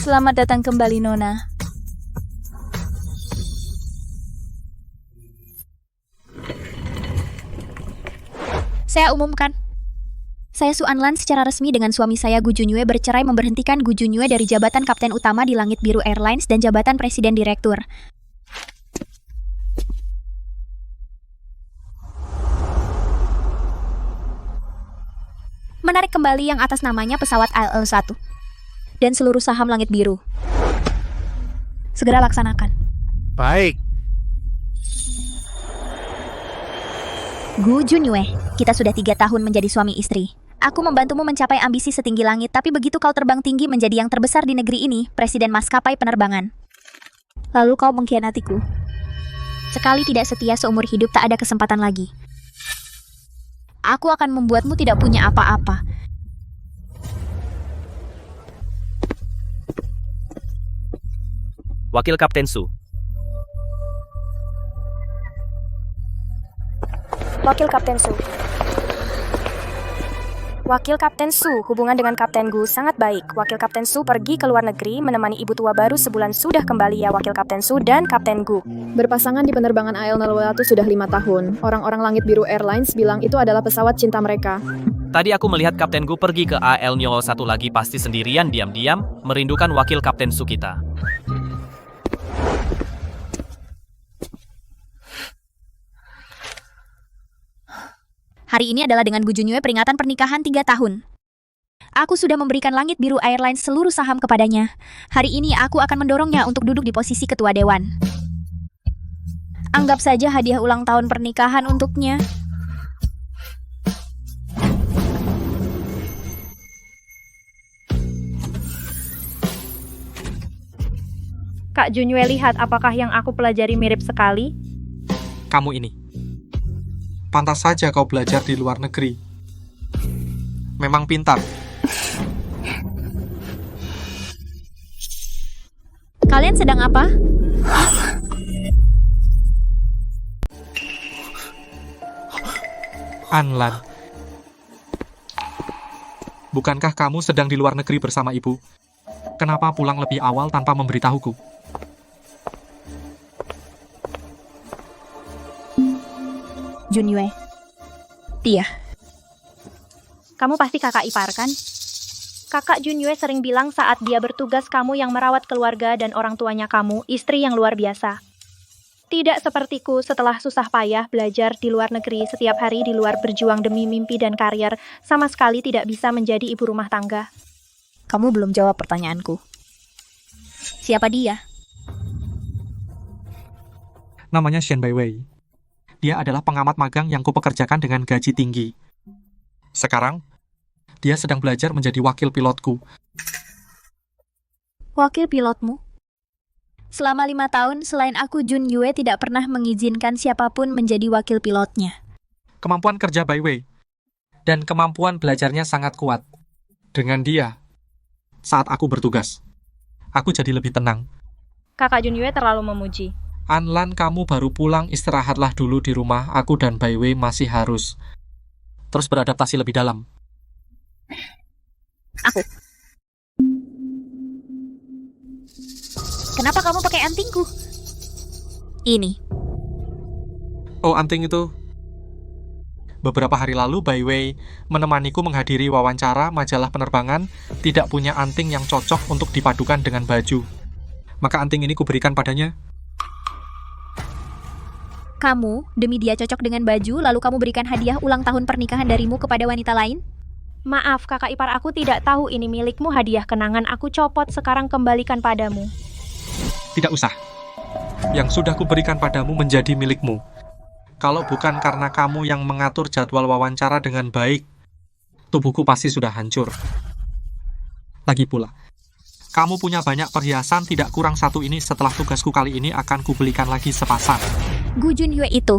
Selamat datang kembali, Nona. Saya umumkan. Saya Su Anlan secara resmi dengan suami saya Gu Junyue bercerai memberhentikan Gu Junyue dari jabatan Kapten Utama di Langit Biru Airlines dan jabatan Presiden Direktur. Menarik kembali yang atas namanya pesawat AL-1 dan seluruh saham Langit Biru. Segera laksanakan. Baik. Gu Junyue, kita sudah 3 tahun menjadi suami istri. Aku membantumu mencapai ambisi setinggi langit, tapi begitu kau terbang tinggi menjadi yang terbesar di negeri ini, Presiden Maskapai Penerbangan. Lalu kau mengkhianatiku. Sekali tidak setia seumur hidup tak ada kesempatan lagi. Aku akan membuatmu tidak punya apa-apa. Wakil Kapten Su. Wakil Kapten Su. Wakil Kapten Su, hubungan dengan Kapten Gu sangat baik. Wakil Kapten Su pergi ke luar negeri menemani ibu tua baru sebulan sudah kembali ya Wakil Kapten Su dan Kapten Gu. Berpasangan di penerbangan AL-01 sudah 5 tahun. Orang-orang Langit Biru Airlines bilang itu adalah pesawat cinta mereka. Tadi aku melihat Kapten Gu pergi ke AL-01 lagi pasti sendirian diam-diam merindukan Wakil Kapten Su kita. Hari ini adalah dengan Gu Junyue peringatan pernikahan 3 tahun. Aku sudah memberikan Langit Biru Airlines seluruh saham kepadanya. Hari ini aku akan mendorongnya untuk duduk di posisi ketua dewan. Anggap saja hadiah ulang tahun pernikahan untuknya. Kak Junyue, lihat apakah yang aku pelajari mirip sekali? Kamu ini. Pantas saja kau belajar di luar negeri. Memang pintar. Kalian sedang apa? Anlan. Bukankah kamu sedang di luar negeri bersama ibu? Kenapa pulang lebih awal tanpa memberitahuku? Junyue. Dia. Kamu pasti kakak ipar kan? Kakak Junyue sering bilang saat dia bertugas kamu yang merawat keluarga dan orang tuanya kamu, istri yang luar biasa. Tidak sepertiku setelah susah payah belajar di luar negeri setiap hari di luar berjuang demi mimpi dan karier, sama sekali tidak bisa menjadi ibu rumah tangga. Kamu belum jawab pertanyaanku. Siapa dia? Namanya Shen Baiwei. Dia adalah pengamat magang yang kupekerjakan dengan gaji tinggi. Sekarang, dia sedang belajar menjadi wakil pilotku. Wakil pilotmu? Selama 5 tahun, selain aku, Junyue tidak pernah mengizinkan siapapun menjadi wakil pilotnya. Kemampuan kerja Baiwei dan kemampuan belajarnya sangat kuat. Dengan dia, saat aku bertugas, aku jadi lebih tenang. Kakak Junyue terlalu memuji. Anlan, kamu baru pulang, istirahatlah dulu di rumah. Aku dan Baiwei masih harus terus beradaptasi lebih dalam. Aku. Kenapa kamu pakai antingku? Ini. Oh, anting itu. Beberapa hari lalu, Baiwei menemaniku menghadiri wawancara majalah penerbangan, tidak punya anting yang cocok untuk dipadukan dengan baju. Maka anting ini kuberikan padanya. Kamu, demi dia cocok dengan baju, lalu kamu berikan hadiah ulang tahun pernikahan darimu kepada wanita lain? Maaf, kakak ipar aku tidak tahu ini milikmu, hadiah kenangan aku copot, sekarang kembalikan padamu. Tidak usah. Yang sudah kuberikan padamu menjadi milikmu. Kalau bukan karena kamu yang mengatur jadwal wawancara dengan baik, tubuhku pasti sudah hancur. Lagi pula, kamu punya banyak perhiasan, tidak kurang satu ini. Setelah tugasku kali ini akan kubelikan lagi sepasang. Gu Junyue itu.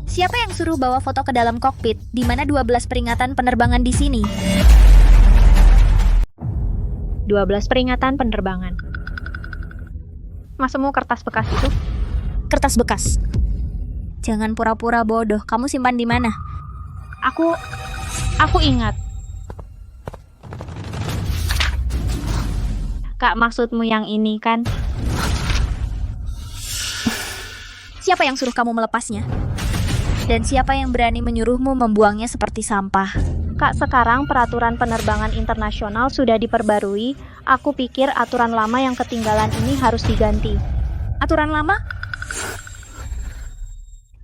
Siapa yang suruh bawa foto ke dalam kokpit, di mana 12 peringatan penerbangan di sini? 12 peringatan penerbangan. Masemu kertas bekas itu? kertas bekas. Jangan pura-pura bodoh. Kamu simpan di mana? Aku ingat. Kak, maksudmu yang ini kan? Siapa yang suruh kamu melepasnya? Dan siapa yang berani menyuruhmu membuangnya seperti sampah? Kak, sekarang peraturan penerbangan internasional sudah diperbarui. Aku pikir aturan lama yang ketinggalan ini harus diganti. Aturan lama?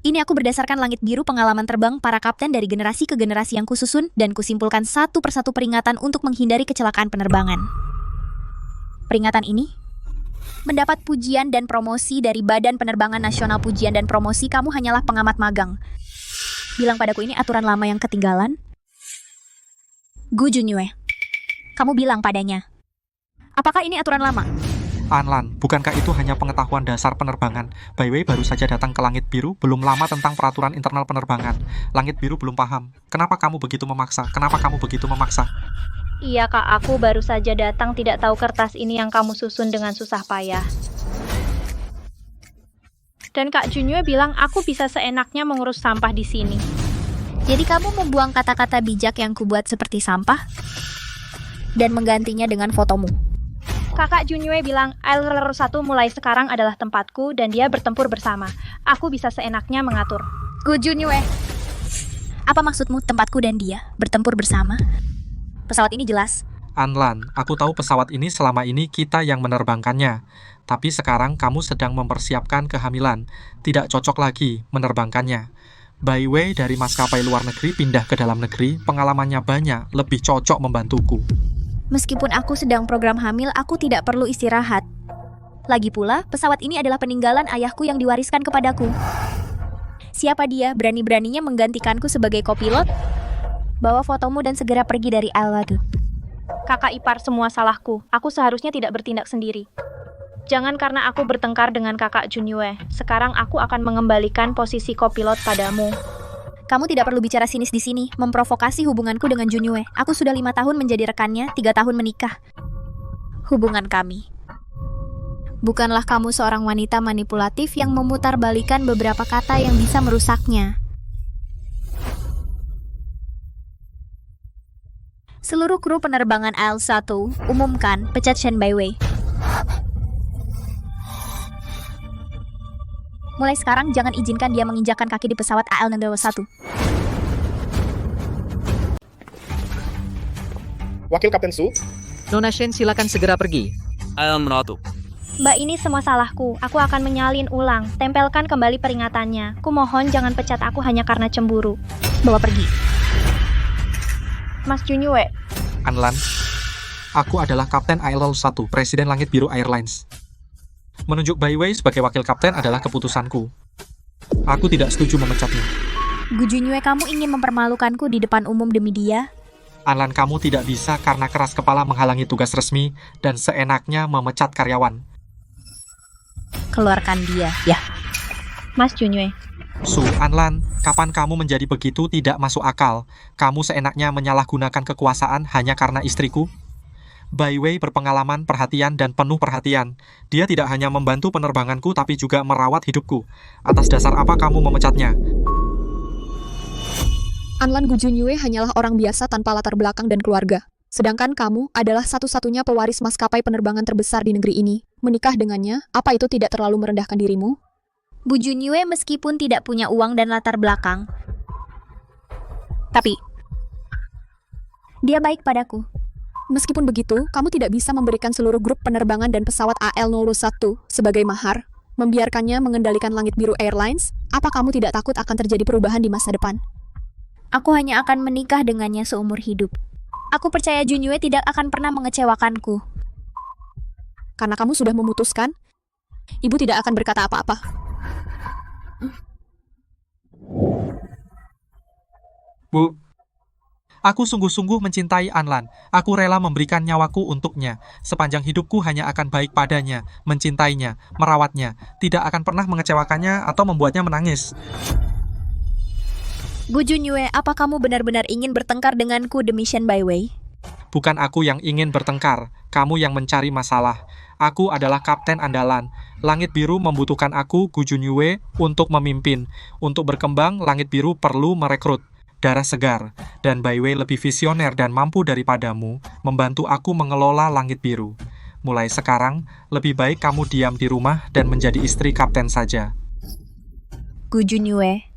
Ini aku berdasarkan langit biru pengalaman terbang para kapten dari generasi ke generasi yang kususun dan kusimpulkan satu persatu peringatan untuk menghindari kecelakaan penerbangan. Peringatan ini mendapat pujian dan promosi dari Badan Penerbangan Nasional. Pujian dan promosi, kamu hanyalah pengamat magang. Bilang padaku ini aturan lama yang ketinggalan. Gu Junyue, kamu bilang padanya. Apakah ini aturan lama? Anlan, bukankah itu hanya pengetahuan dasar penerbangan? Baiwei baru saja datang ke Langit Biru, belum lama tentang peraturan internal penerbangan. Langit Biru belum paham. Kenapa kamu begitu memaksa? Iya Kak, aku baru saja datang, tidak tahu kertas ini yang kamu susun dengan susah payah. Dan Kak Junyue bilang aku bisa seenaknya mengurus sampah di sini. Jadi kamu membuang kata-kata bijak yang kubuat seperti sampah dan menggantinya dengan fotomu. Kakak Junyue bilang IL-1 mulai sekarang adalah tempatku dan dia bertempur bersama. Aku bisa seenaknya mengatur. Gu Junyue, apa maksudmu tempatku dan dia bertempur bersama? Pesawat ini jelas. Anlan, aku tahu pesawat ini selama ini kita yang menerbangkannya. Tapi sekarang kamu sedang mempersiapkan kehamilan. Tidak cocok lagi menerbangkannya. Baiwei dari maskapai luar negeri pindah ke dalam negeri, pengalamannya banyak, lebih cocok membantuku. Meskipun aku sedang program hamil, aku tidak perlu istirahat. Lagi pula, pesawat ini adalah peninggalan ayahku yang diwariskan kepadaku. Siapa dia berani-beraninya menggantikanku sebagai kopilot? Bawa fotomu dan segera pergi dari Alwadu. Kakak ipar, semua salahku. Aku seharusnya tidak bertindak sendiri. Jangan karena aku bertengkar dengan kakak Junyue. Sekarang aku akan mengembalikan posisi kopilot padamu. Kamu tidak perlu bicara sinis di sini, memprovokasi hubunganku dengan Junyue. Aku sudah 5 tahun menjadi rekannya, 3 tahun menikah. Hubungan kami. Bukanlah kamu seorang wanita manipulatif yang memutarbalikkan beberapa kata yang bisa merusaknya. Seluruh kru penerbangan IL-1 umumkan pecat Shen Baiwei. Mulai sekarang jangan izinkan dia menginjakkan kaki di pesawat IL-1. Wakil Kapten Su, Nona Shen, silakan segera pergi. IL-1. Mbak, ini semua salahku. Aku akan menyalin ulang. Tempelkan kembali peringatannya. Kumohon jangan pecat aku hanya karena cemburu. Bawa pergi. Mas Junyue, Anlan, aku adalah Kapten IL-1, Presiden Langit Biru Airlines. Menunjuk Baiwei sebagai wakil kapten adalah keputusanku. Aku tidak setuju memecatnya. Gu Junyue, kamu ingin mempermalukanku di depan umum demi dia? Anlan, kamu tidak bisa karena keras kepala menghalangi tugas resmi dan seenaknya memecat karyawan. Keluarkan dia, ya. Mas Junyue. Su, Anlan, kapan kamu menjadi begitu tidak masuk akal? Kamu seenaknya menyalahgunakan kekuasaan hanya karena istriku? Baiwei berpengalaman, perhatian, dan penuh perhatian. Dia tidak hanya membantu penerbanganku, tapi juga merawat hidupku. Atas dasar apa kamu memecatnya? Anlan Gu Junyue hanyalah orang biasa tanpa latar belakang dan keluarga. Sedangkan kamu adalah satu-satunya pewaris maskapai penerbangan terbesar di negeri ini. Menikah dengannya, apa itu tidak terlalu merendahkan dirimu? Bu Junyue meskipun tidak punya uang dan latar belakang, tapi dia baik padaku. Meskipun begitu, kamu tidak bisa memberikan seluruh grup penerbangan dan pesawat AL-01 sebagai mahar, membiarkannya mengendalikan Langit Biru Airlines. Apa kamu tidak takut akan terjadi perubahan di masa depan? Aku hanya akan menikah dengannya seumur hidup. Aku percaya Junyue tidak akan pernah mengecewakanku. Karena kamu sudah memutuskan, ibu tidak akan berkata apa-apa. Bu, aku sungguh-sungguh mencintai Anlan. Aku rela memberikan nyawaku untuknya. Sepanjang hidupku hanya akan baik padanya, mencintainya, merawatnya. Tidak akan pernah mengecewakannya atau membuatnya menangis. Gu Junyue, apa kamu benar-benar ingin bertengkar denganku demi Shen Baiwei? Bukan aku yang ingin bertengkar, kamu yang mencari masalah. Aku adalah kapten andalan. Langit Biru membutuhkan aku, Gu Junyue, untuk memimpin. Untuk berkembang, Langit Biru perlu merekrut darah segar. Dan Bai Wei lebih visioner dan mampu daripadamu, membantu aku mengelola Langit Biru. Mulai sekarang, lebih baik kamu diam di rumah dan menjadi istri kapten saja. Gu Junyue,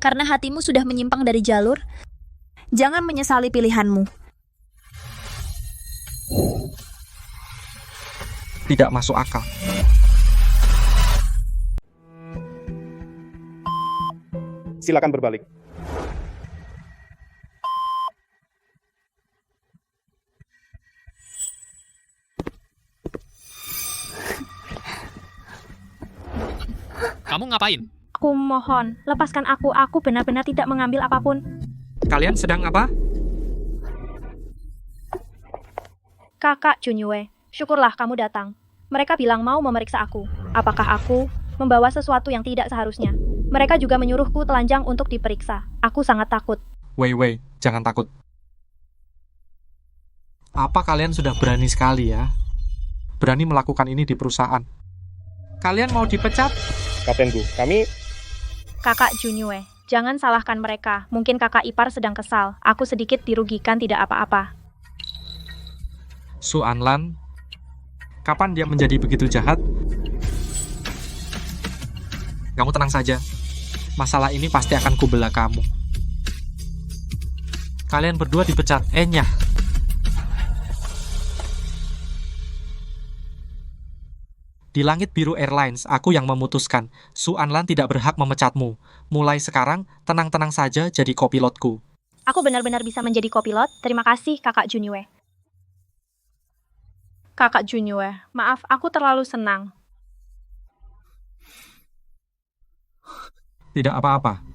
karena hatimu sudah menyimpang dari jalur, jangan menyesali pilihanmu. Tidak masuk akal. Silakan berbalik. Kamu ngapain? Aku mohon, lepaskan aku. Aku benar-benar tidak mengambil apapun. Kalian sedang apa? Kakak Junyue, syukurlah kamu datang. Mereka bilang mau memeriksa aku. Apakah aku membawa sesuatu yang tidak seharusnya? Mereka juga menyuruhku telanjang untuk diperiksa. Aku sangat takut. Wei, jangan takut. Apa kalian sudah berani sekali ya? Berani melakukan ini di perusahaan. Kalian mau dipecat? Kapten Gu, kami Kakak Junyue, jangan salahkan mereka. Mungkin kakak ipar sedang kesal. Aku sedikit dirugikan, tidak apa-apa. Su Anlan, kapan dia menjadi begitu jahat? Kamu tenang saja. Masalah ini pasti akan kubela kamu. Kalian berdua dipecat. Nyah. Di Langit Biru Airlines, aku yang memutuskan. Su Anlan tidak berhak memecatmu. Mulai sekarang, tenang-tenang saja jadi kopilotku. Aku benar-benar bisa menjadi kopilot. Terima kasih, Kakak Junyue. Kakak Junyue, maaf, aku terlalu senang. Tidak apa-apa.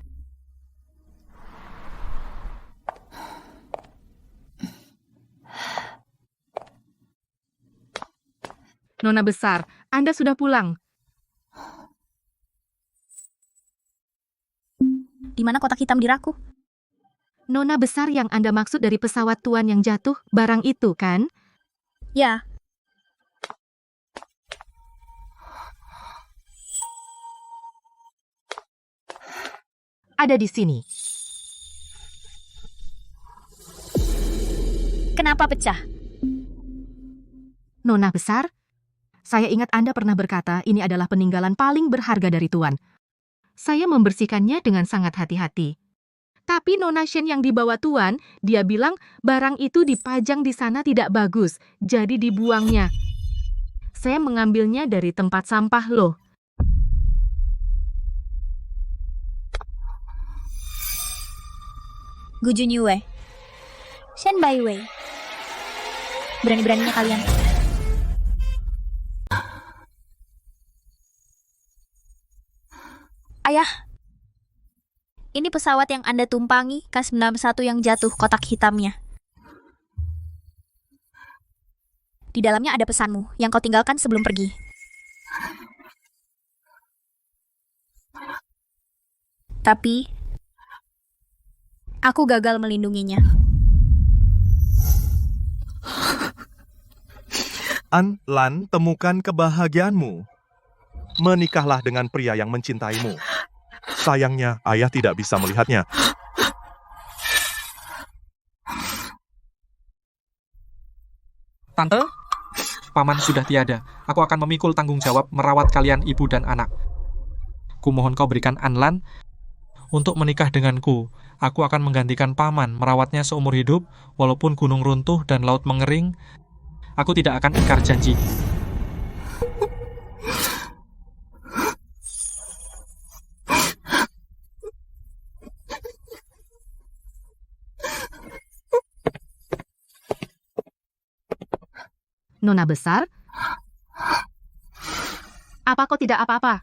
Nona besar, Anda sudah pulang. Di mana kotak hitam di raku? Nona besar yang Anda maksud dari pesawat tuan yang jatuh, barang itu kan? Ya, Ada di sini. kenapa pecah? Nona besar, saya ingat Anda pernah berkata ini adalah peninggalan paling berharga dari tuan. Saya membersihkannya dengan sangat hati-hati. Tapi Nona Shen yang dibawa tuan, dia bilang barang itu dipajang di sana tidak bagus, jadi dibuangnya. Saya mengambilnya dari tempat sampah loh. Gu Junyue, Shen Bai Wei. Berani-beraninya kalian. Ayah, ini pesawat yang Anda tumpangi, K-91 yang jatuh, kotak hitamnya. Di dalamnya ada pesanmu yang kau tinggalkan sebelum pergi. Tapi, aku gagal melindunginya. Lan, temukan kebahagiaanmu. Menikahlah dengan pria yang mencintaimu. Sayangnya, ayah tidak bisa melihatnya. Tante, paman sudah tiada. Aku akan memikul tanggung jawab merawat kalian ibu dan anak. Kumohon kau berikan Anlan untuk menikah denganku. Aku akan menggantikan paman, merawatnya seumur hidup, walaupun gunung runtuh dan laut mengering. Aku tidak akan ingkar janji. Nona besar, apa kau tidak apa-apa?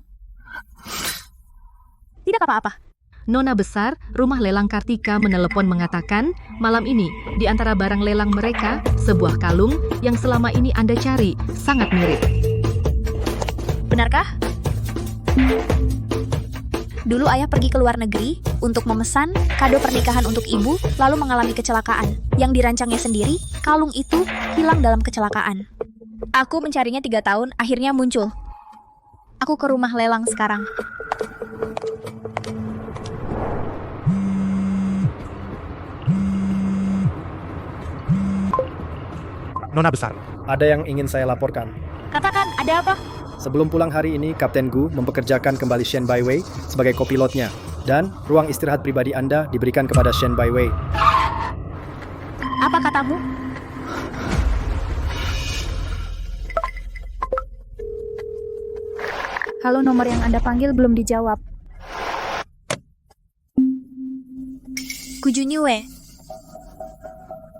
Tidak apa-apa. Nona besar, rumah lelang Kartika menelepon mengatakan, malam ini, di antara barang lelang mereka, sebuah kalung yang selama ini Anda cari, sangat mirip. Benarkah? Dulu ayah pergi ke luar negeri untuk memesan kado pernikahan untuk ibu, lalu mengalami kecelakaan. Yang dirancangnya sendiri, kalung itu hilang dalam kecelakaan. Aku mencarinya 3 tahun, akhirnya muncul. Aku ke rumah lelang sekarang. Nona besar, ada yang ingin saya laporkan. Katakan, ada apa? Sebelum pulang hari ini, Kapten Gu mempekerjakan kembali Shen Baiwei sebagai kopilotnya. Dan ruang istirahat pribadi Anda diberikan kepada Shen Baiwei. Apa katamu? Halo, nomor yang Anda panggil belum dijawab. Gu Junyue.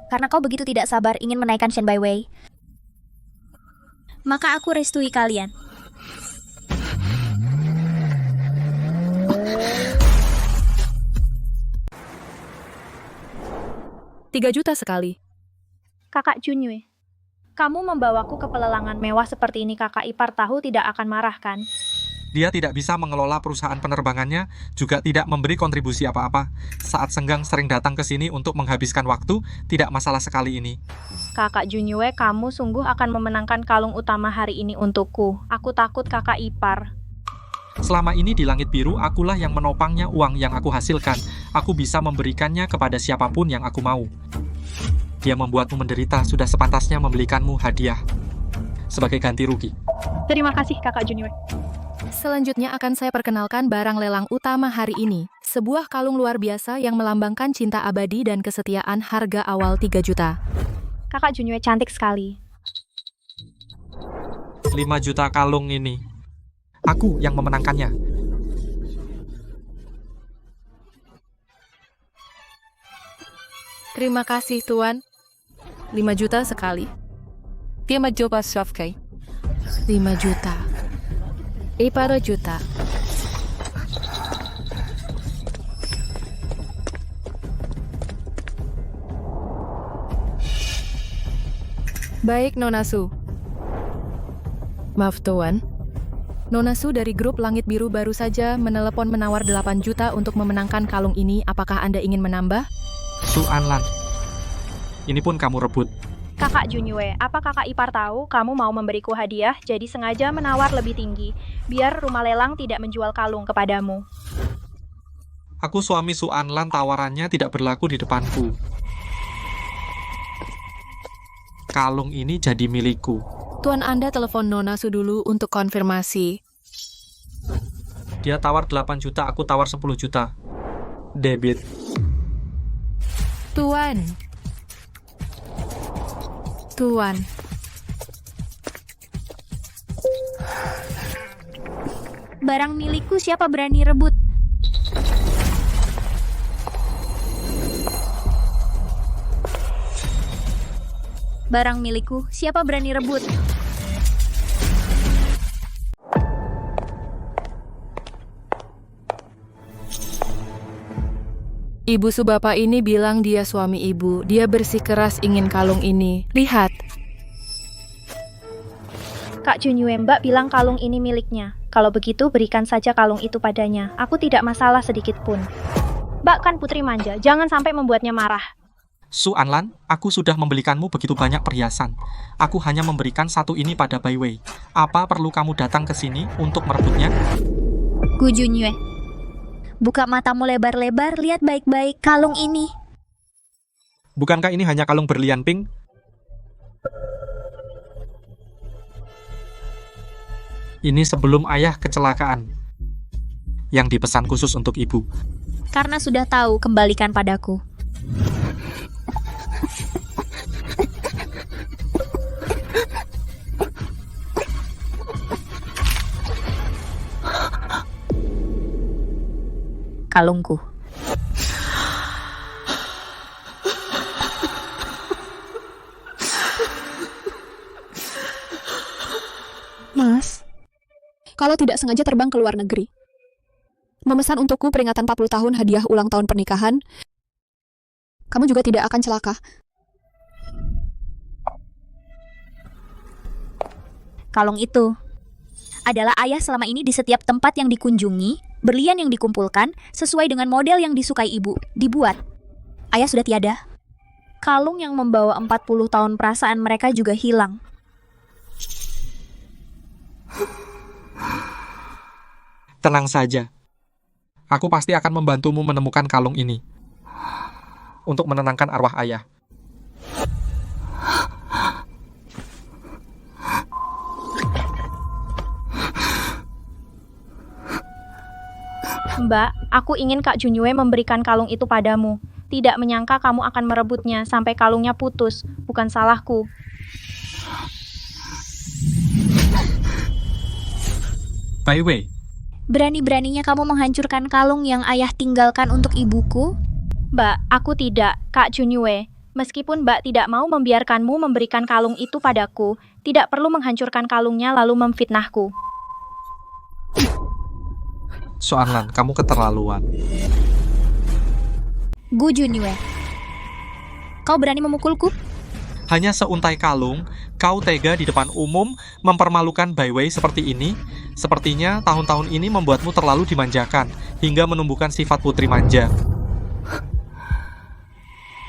Karena kau begitu tidak sabar ingin menaikkan Shen Baiwei, maka aku restui kalian. Rp3 juta sekali. Kakak Junyue, kamu membawaku ke pelelangan mewah seperti ini, kakak ipar tahu tidak akan marah kan? Dia tidak bisa mengelola perusahaan penerbangannya, juga tidak memberi kontribusi apa-apa. Saat senggang sering datang ke sini untuk menghabiskan waktu, tidak masalah sekali ini. Kakak Junyue, kamu sungguh akan memenangkan kalung utama hari ini untukku. Aku takut kakak ipar. Selama ini di Langit Biru, akulah yang menopangnya uang yang aku hasilkan. Aku bisa memberikannya kepada siapapun yang aku mau. Dia membuatmu menderita, sudah sepantasnya membelikanmu hadiah sebagai ganti rugi. Terima kasih kakak Junyue. Selanjutnya akan saya perkenalkan barang lelang utama hari ini. Sebuah kalung luar biasa yang melambangkan cinta abadi dan kesetiaan, harga awal 3 juta. Kakak Junyue cantik sekali. 5 juta kalung ini. Aku yang memenangkannya. Terima kasih, Tuan. 5 juta sekali. 5 juta. 5 juta. 5 juta. Baik, Nona Su. Maaf, Tuan. Nona Su dari grup Langit Biru baru saja menelepon menawar 8 juta untuk memenangkan kalung ini. Apakah Anda ingin menambah? Su Anlan. Ini pun kamu rebut. Kakak Junyue, apa kakak ipar tahu kamu mau memberiku hadiah, jadi sengaja menawar lebih tinggi, biar rumah lelang tidak menjual kalung kepadamu. Aku suami Su Anlan, tawarannya tidak berlaku di depanku. Kalung ini jadi milikku. Tuan, Anda telepon Nona Su dulu untuk konfirmasi. Dia tawar 8 juta, aku tawar 10 juta. Debit. Tuan. Barang milikku, siapa berani rebut? Barang milikku, siapa berani rebut? Ibu Subapa ini bilang dia suami ibu. Dia bersikeras ingin kalung ini. Lihat. Kak Junyue, Mbak bilang kalung ini miliknya. Kalau begitu, berikan saja kalung itu padanya. Aku tidak masalah sedikit pun. Mbak kan putri manja, jangan sampai membuatnya marah. Su Anlan, aku sudah membelikanmu begitu banyak perhiasan. Aku hanya memberikan satu ini pada Baiwei. Apa perlu kamu datang ke sini untuk merebutnya? Gu Junyue, buka matamu lebar-lebar, lihat baik-baik kalung ini. Bukankah ini hanya kalung berlian pink? Ini sebelum ayah kecelakaan. Yang dipesan khusus untuk ibu. Karena sudah tahu, kembalikan padaku. Kalungku. Mas, kalau tidak sengaja terbang ke luar negeri, memesan untukku peringatan 40 tahun hadiah ulang tahun pernikahan, kamu juga tidak akan celaka. Kalung itu adalah ayah selama ini di setiap tempat yang dikunjungi Berlian yang dikumpulkan sesuai dengan model yang disukai ibu dibuat. Ayah sudah tiada. Kalung yang membawa 40 tahun perasaan mereka juga hilang. Tenang saja. Aku pasti akan membantumu menemukan kalung ini. Untuk menenangkan arwah ayah. Mbak, aku ingin Kak Junyue memberikan kalung itu padamu. Tidak menyangka kamu akan merebutnya sampai kalungnya putus. Bukan salahku. Baiwei, Berani-beraninya kamu menghancurkan kalung yang ayah tinggalkan untuk ibuku? Mbak, aku tidak, Kak Junyue. Meskipun Mbak tidak mau membiarkanmu memberikan kalung itu padaku, tidak perlu menghancurkan kalungnya lalu memfitnahku. Soanlan, kamu keterlaluan. Gu Junyue, kau berani memukulku? Hanya seuntai kalung, kau tega di depan umum mempermalukan Baiwei seperti ini? Sepertinya tahun-tahun ini membuatmu terlalu dimanjakan, hingga menumbuhkan sifat putri manja.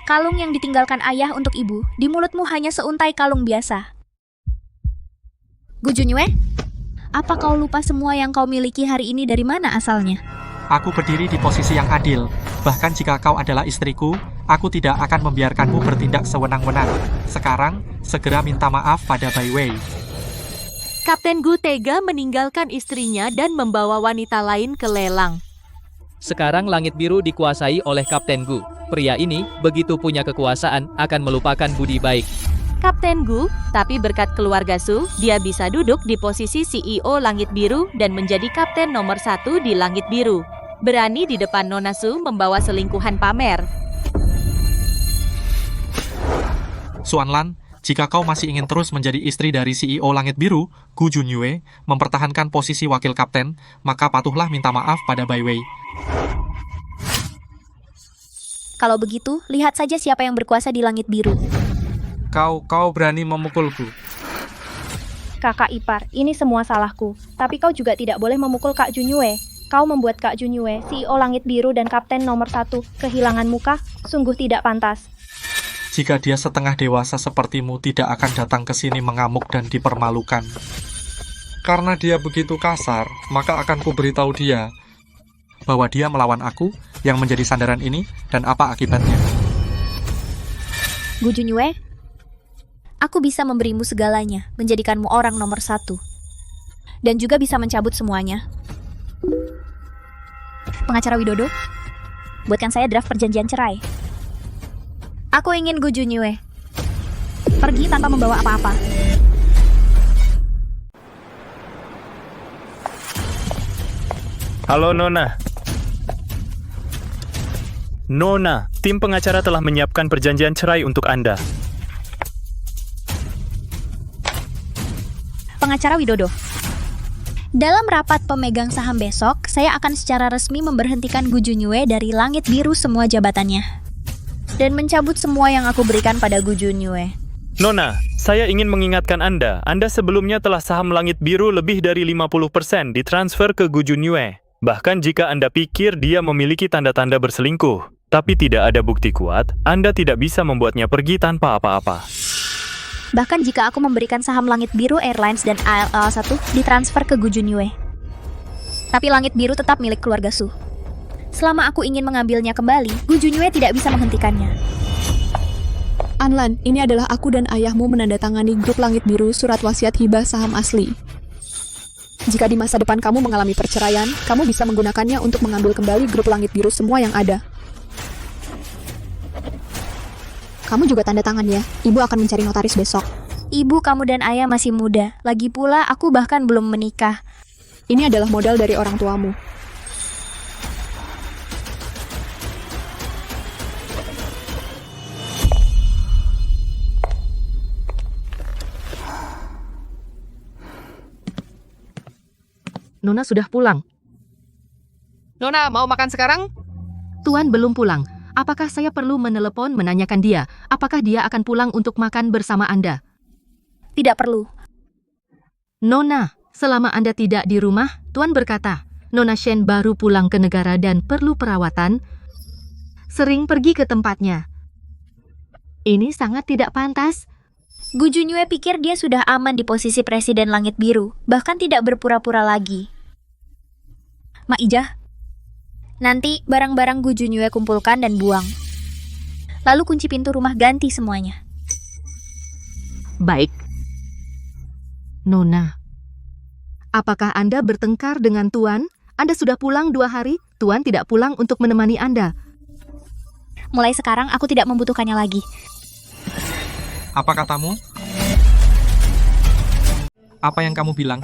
Kalung yang ditinggalkan ayah untuk ibu, di mulutmu hanya seuntai kalung biasa. Gu Junyue, apa kau lupa semua yang kau miliki hari ini dari mana asalnya? Aku berdiri di posisi yang adil. Bahkan jika kau adalah istriku, aku tidak akan membiarkanmu bertindak sewenang-wenang. Sekarang, segera minta maaf pada Baiwei. Kapten Gu tega meninggalkan istrinya dan membawa wanita lain ke lelang. Sekarang langit biru dikuasai oleh Kapten Gu. Pria ini begitu punya kekuasaan akan melupakan budi baik. Kapten Gu, tapi berkat keluarga Su, dia bisa duduk di posisi CEO Langit Biru dan menjadi kapten nomor 1 di Langit Biru. Berani di depan Nona Su membawa selingkuhan pamer. Suanlan, jika kau masih ingin terus menjadi istri dari CEO Langit Biru, Gu Junyue, mempertahankan posisi wakil kapten, maka patuhlah minta maaf pada Baiwei. Kalau begitu, lihat saja siapa yang berkuasa di langit biru. Kau berani memukulku. Kakak ipar, ini semua salahku. Tapi kau juga tidak boleh memukul Kak Junyue. Kau membuat Kak Junyue, CEO Langit Biru dan kapten nomor 1, kehilangan muka. Sungguh tidak pantas. Jika dia setengah dewasa sepertimu tidak akan datang ke sini mengamuk dan dipermalukan. Karena dia begitu kasar, maka akan kuberitahu dia bahwa dia melawan aku yang menjadi sandaran ini dan apa akibatnya. Gu Junyue, aku bisa memberimu segalanya, menjadikanmu orang nomor 1. Dan juga bisa mencabut semuanya. Pengacara Widodo, buatkan saya draft perjanjian cerai. Aku ingin Gu Junyue pergi tanpa membawa apa-apa. Halo Nona. Nona, tim pengacara telah menyiapkan perjanjian cerai untuk Anda. Pengacara Widodo, dalam rapat pemegang saham besok, saya akan secara resmi memberhentikan Gu Junyue dari Langit Biru semua jabatannya. Dan mencabut semua yang aku berikan pada Gu Junyue. Nona, saya ingin mengingatkan Anda sebelumnya telah saham Langit Biru lebih dari 50% ditransfer ke Gu Junyue. Bahkan jika Anda pikir dia memiliki tanda-tanda berselingkuh, tapi tidak ada bukti kuat, Anda tidak bisa membuatnya pergi tanpa apa-apa. Bahkan jika aku memberikan saham Langit Biru Airlines dan ALL1 ditransfer ke Gu Junyue. Tapi Langit Biru tetap milik keluarga Su. Selama aku ingin mengambilnya kembali, Gu Junyue tidak bisa menghentikannya. Anlan, ini adalah aku dan ayahmu menandatangani grup Langit Biru surat wasiat hibah saham asli. Jika di masa depan kamu mengalami perceraian, kamu bisa menggunakannya untuk mengambil kembali grup Langit Biru semua yang ada. Kamu juga tanda tangan ya. Ibu akan mencari notaris besok. Ibu, kamu dan ayah masih muda. Lagi pula, aku bahkan belum menikah. Ini adalah modal dari orang tuamu. Nona sudah pulang. Nona, mau makan sekarang? Tuan belum pulang. Apakah saya perlu menelepon menanyakan dia? Apakah dia akan pulang untuk makan bersama Anda? Tidak perlu. Nona, selama Anda tidak di rumah, Tuan berkata, Nona Shen baru pulang ke negara dan perlu perawatan, sering pergi ke tempatnya. Ini sangat tidak pantas. Gu Junyue pikir dia sudah aman di posisi Presiden Langit Biru, bahkan tidak berpura-pura lagi. Mak Ijah, nanti barang-barang Gu Junyue kumpulkan dan buang. Lalu kunci pintu rumah, ganti semuanya. Baik. Nona, apakah Anda bertengkar dengan Tuan? Anda sudah pulang 2 hari, Tuan tidak pulang untuk menemani Anda. Mulai sekarang aku tidak membutuhkannya lagi. Apa katamu? Apa yang kamu bilang?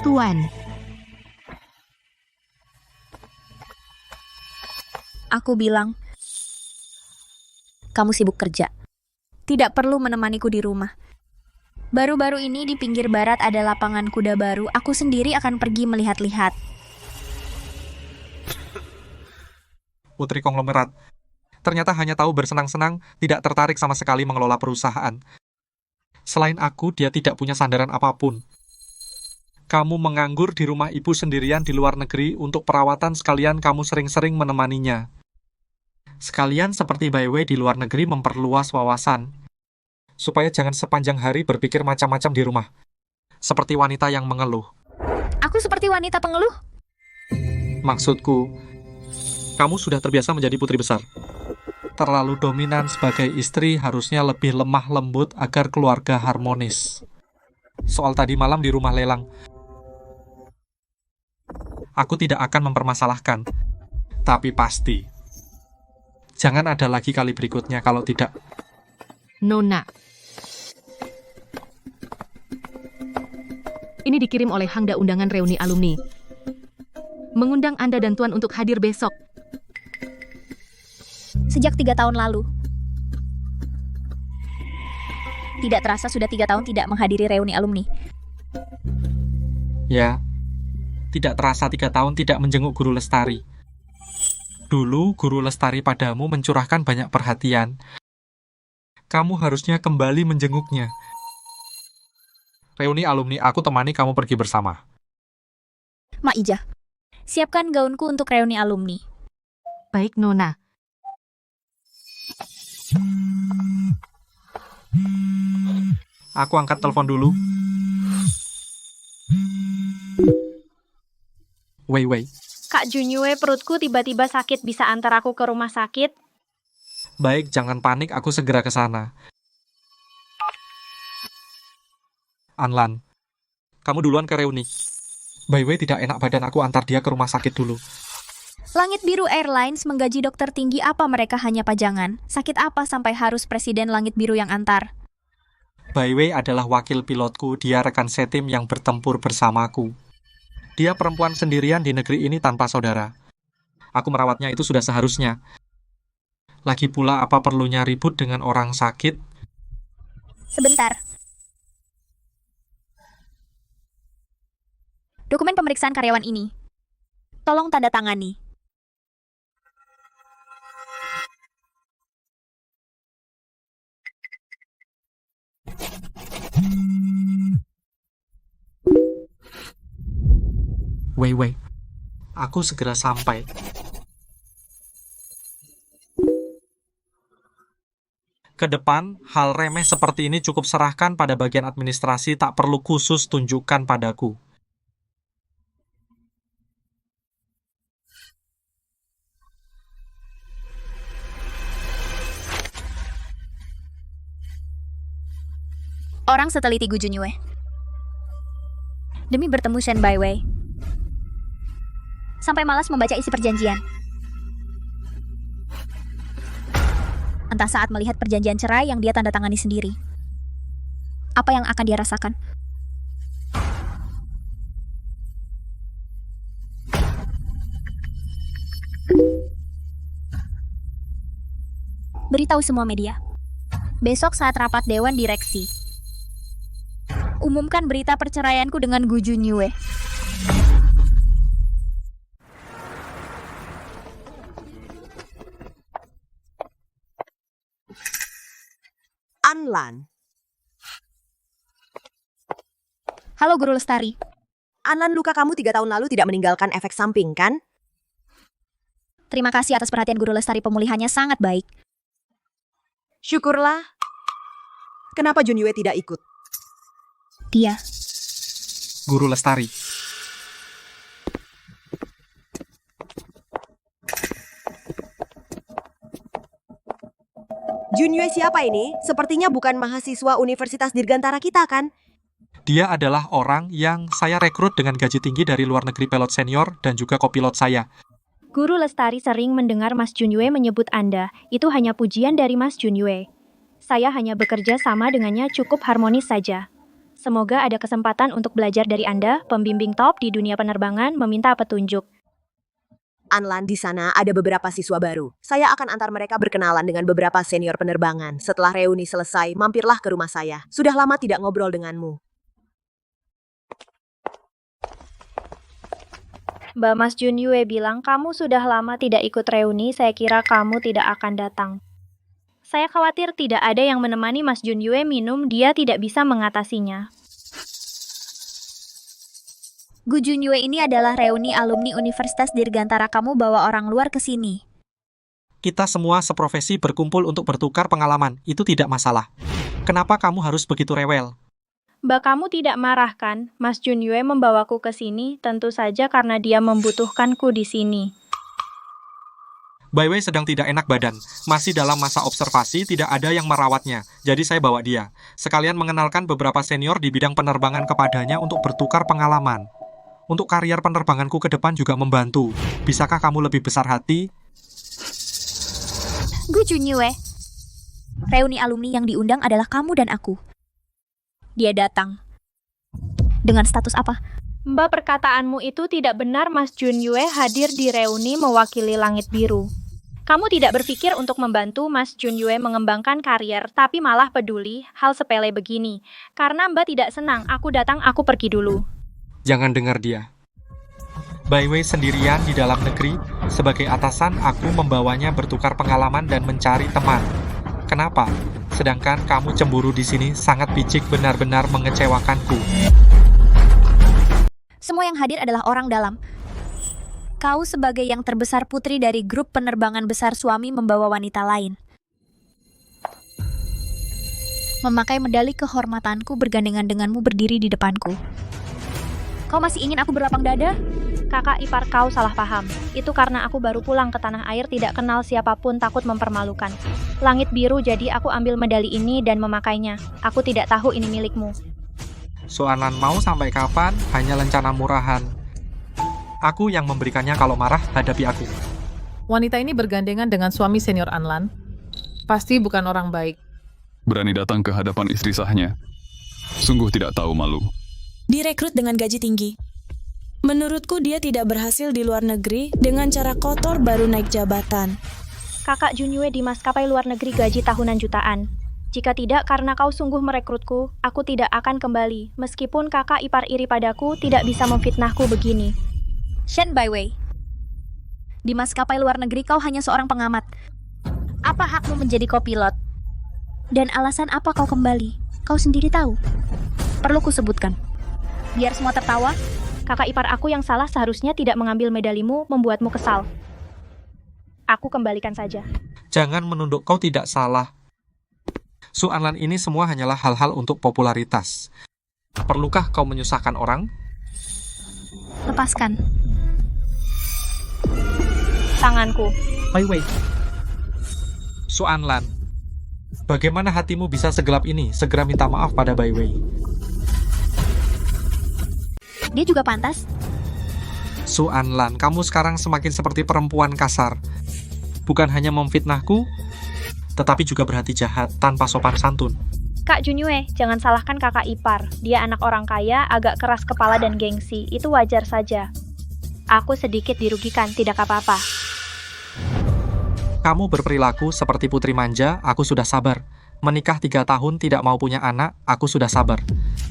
Tuan, Aku bilang, kamu sibuk kerja. Tidak perlu menemaniku di rumah. Baru-baru ini di pinggir barat ada lapangan kuda baru, aku sendiri akan pergi melihat-lihat. Putri konglomerat. Ternyata hanya tahu bersenang-senang, tidak tertarik sama sekali mengelola perusahaan. Selain aku, dia tidak punya sandaran apapun. Kamu menganggur di rumah ibu sendirian di luar negeri untuk perawatan, sekalian kamu sering-sering menemaninya. Sekalian seperti Bai Wei di luar negeri memperluas wawasan. Supaya jangan sepanjang hari berpikir macam-macam di rumah. Seperti wanita yang mengeluh. Aku seperti wanita pengeluh? Maksudku, kamu sudah terbiasa menjadi putri besar. Terlalu dominan sebagai istri, harusnya lebih lemah lembut agar keluarga harmonis. Soal tadi malam di rumah lelang, aku tidak akan mempermasalahkan. Tapi pasti, jangan ada lagi kali berikutnya kalau tidak. Nona. Ini dikirim oleh Hangda undangan reuni alumni. Mengundang Anda dan Tuan untuk hadir besok. Sejak 3 tahun lalu. Tidak terasa sudah 3 tahun tidak menghadiri reuni alumni. Ya, tidak terasa 3 tahun tidak menjenguk Guru Lestari. Dulu Guru Lestari padamu mencurahkan banyak perhatian. Kamu harusnya kembali menjenguknya. Reuni alumni aku temani kamu pergi bersama. Mak Ijah, siapkan gaunku untuk reuni alumni. Baik, Nona. Aku angkat telepon dulu. Wei. Kak Junyue, perutku tiba-tiba sakit, bisa antar aku ke rumah sakit? Baik, jangan panik, aku segera ke sana. Anlan, kamu duluan ke reuni. Bai Wei tidak enak badan, aku antar dia ke rumah sakit dulu. Langit Biru Airlines menggaji dokter tinggi, apa mereka hanya pajangan? Sakit apa sampai harus Presiden Langit Biru yang antar? Bai Wei adalah wakil pilotku, dia rekan setim yang bertempur bersamaku. Dia perempuan sendirian di negeri ini tanpa saudara. Aku merawatnya itu sudah seharusnya. Lagi pula apa perlunya ribut dengan orang sakit? Sebentar. Dokumen pemeriksaan karyawan ini. Tolong tanda tangani. Wei, aku segera sampai. Ke depan, hal remeh seperti ini cukup serahkan pada bagian administrasi, tak perlu khusus tunjukkan padaku. Orang seteliti Gu Junyue. Demi bertemu Shen Bai Wei. Sampai malas membaca isi perjanjian. Entah saat melihat perjanjian cerai yang dia tanda tangani sendiri. Apa yang akan dia rasakan? Beritahu semua media. Besok saat rapat Dewan Direksi. Umumkan berita perceraianku dengan Gu Junyue. Anlan. Halo Guru Lestari. Anlan, luka kamu 3 tahun lalu tidak meninggalkan efek samping, kan? Terima kasih atas perhatian Guru Lestari, pemulihannya sangat baik. Syukurlah. Kenapa Junyue tidak ikut? Dia. Guru Lestari. Junyue siapa ini? Sepertinya bukan mahasiswa Universitas Dirgantara kita, kan? Dia adalah orang yang saya rekrut dengan gaji tinggi dari luar negeri, pilot senior dan juga kopilot saya. Guru Lestari sering mendengar Mas Junyue menyebut Anda. Itu hanya pujian dari Mas Junyue. Saya hanya bekerja sama dengannya cukup harmonis saja. Semoga ada kesempatan untuk belajar dari Anda, pembimbing top di dunia penerbangan, meminta petunjuk. Anlan, di sana ada beberapa siswa baru. Saya akan antar mereka berkenalan dengan beberapa senior penerbangan. Setelah reuni selesai, mampirlah ke rumah saya. Sudah lama tidak ngobrol denganmu. Mbak Mas Junyue bilang kamu sudah lama tidak ikut reuni, saya kira kamu tidak akan datang. Saya khawatir tidak ada yang menemani Mas Junyue minum, dia tidak bisa mengatasinya. Gu Junyue, ini adalah reuni alumni Universitas Dirgantara. Kamu bawa orang luar ke sini. Kita semua seprofesi berkumpul untuk bertukar pengalaman. Itu tidak masalah. Kenapa kamu harus begitu rewel? Mbak, kamu tidak marah kan? Mas Junyue membawaku ke sini, tentu saja karena dia membutuhkanku di sini. Baiwei sedang tidak enak badan. Masih dalam masa observasi, tidak ada yang merawatnya. Jadi saya bawa dia. Sekalian mengenalkan beberapa senior di bidang penerbangan kepadanya untuk bertukar pengalaman. Untuk karier penerbanganku ke depan juga membantu. Bisakah kamu lebih besar hati? Gu Junyue, reuni alumni yang diundang adalah kamu dan aku. Dia datang. Dengan status apa? Mbak, perkataanmu itu tidak benar. Mas Junyue hadir di reuni mewakili Langit Biru. Kamu tidak berpikir untuk membantu Mas Junyue mengembangkan karier, tapi malah peduli hal sepele begini. Karena Mbak tidak senang, aku datang, aku pergi dulu. Jangan dengar dia. Baiwei sendirian di dalam negeri. Sebagai atasan, aku membawanya bertukar pengalaman dan mencari teman. Kenapa? Sedangkan kamu cemburu di sini sangat picik, benar-benar mengecewakanku. Semua yang hadir adalah orang dalam. Kau sebagai yang terbesar putri dari grup penerbangan besar suami membawa wanita lain. Memakai medali kehormatanku bergandengan denganmu berdiri di depanku. Kau masih ingin aku berlapang dada? Kakak ipar kau salah paham. Itu karena aku baru pulang ke tanah air, tidak kenal siapapun, takut mempermalukan. Langit Biru, jadi aku ambil medali ini dan memakainya. Aku tidak tahu ini milikmu. Soalan mau sampai kapan? Hanya lencana murahan. Aku yang memberikannya, kalau marah, hadapi aku. Wanita ini bergandengan dengan suami senior Anlan. Pasti bukan orang baik. Berani datang ke hadapan istri sahnya. Sungguh tidak tahu malu. Direkrut dengan gaji tinggi. Menurutku dia tidak berhasil di luar negeri, dengan cara kotor baru naik jabatan. Kakak Junyue di maskapai luar negeri gaji tahunan jutaan. Jika tidak karena kau sungguh merekrutku, aku tidak akan kembali. Meskipun kakak ipar iri padaku, tidak bisa memfitnahku begini. Shen Baiwei, di maskapai luar negeri kau hanya seorang pengamat. Apa hakmu menjadi kopilot? Dan alasan apa kau kembali? Kau sendiri tahu. Perlu kusebutkan. Biar semua tertawa. Kakak ipar aku yang salah, seharusnya tidak mengambil medalimu, membuatmu kesal. Aku kembalikan saja. Jangan menunduk, kau tidak salah. Su Anlan ini semua hanyalah hal-hal untuk popularitas. Perlukah kau menyusahkan orang? Lepaskan tanganku. Baiwei. Su Anlan, bagaimana hatimu bisa segelap ini? Segera minta maaf pada Baiwei. Dia juga pantas. Su Anlan, kamu sekarang semakin seperti perempuan kasar. Bukan hanya memfitnahku, tetapi juga berhati jahat tanpa sopan santun. Kak Junyue, jangan salahkan kakak ipar. Dia anak orang kaya, agak keras kepala dan gengsi. Itu wajar saja. Aku sedikit dirugikan, tidak apa-apa. Kamu berperilaku seperti putri manja, aku sudah sabar. Menikah 3 tahun tidak mau punya anak, aku sudah sabar.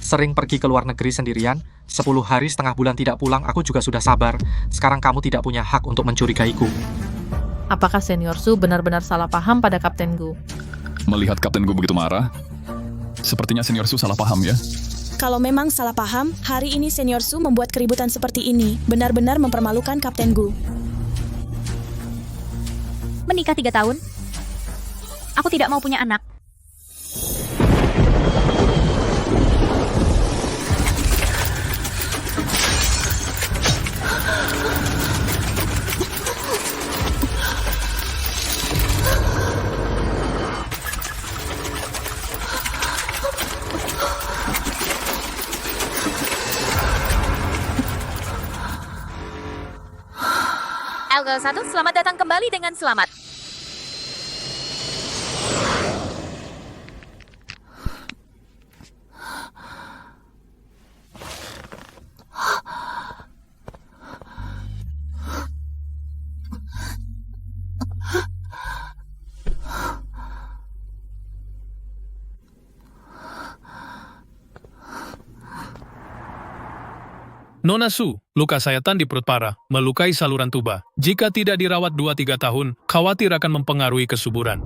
Sering pergi ke luar negeri sendirian, 10 hari setengah bulan tidak pulang, aku juga sudah sabar. Sekarang kamu tidak punya hak untuk mencurigaiku. Apakah Senior Su benar-benar salah paham pada Kapten Gu? Melihat Kapten Gu begitu marah, sepertinya Senior Su salah paham ya. Kalau memang salah paham, hari ini Senior Su membuat keributan seperti ini. Benar-benar mempermalukan Kapten Gu. Menikah 3 tahun? Aku tidak mau punya anak. Elga 1, selamat datang kembali dengan selamat. Nona Su, luka sayatan di perut parah, melukai saluran tuba. Jika tidak dirawat 2-3 tahun, khawatir akan mempengaruhi kesuburan.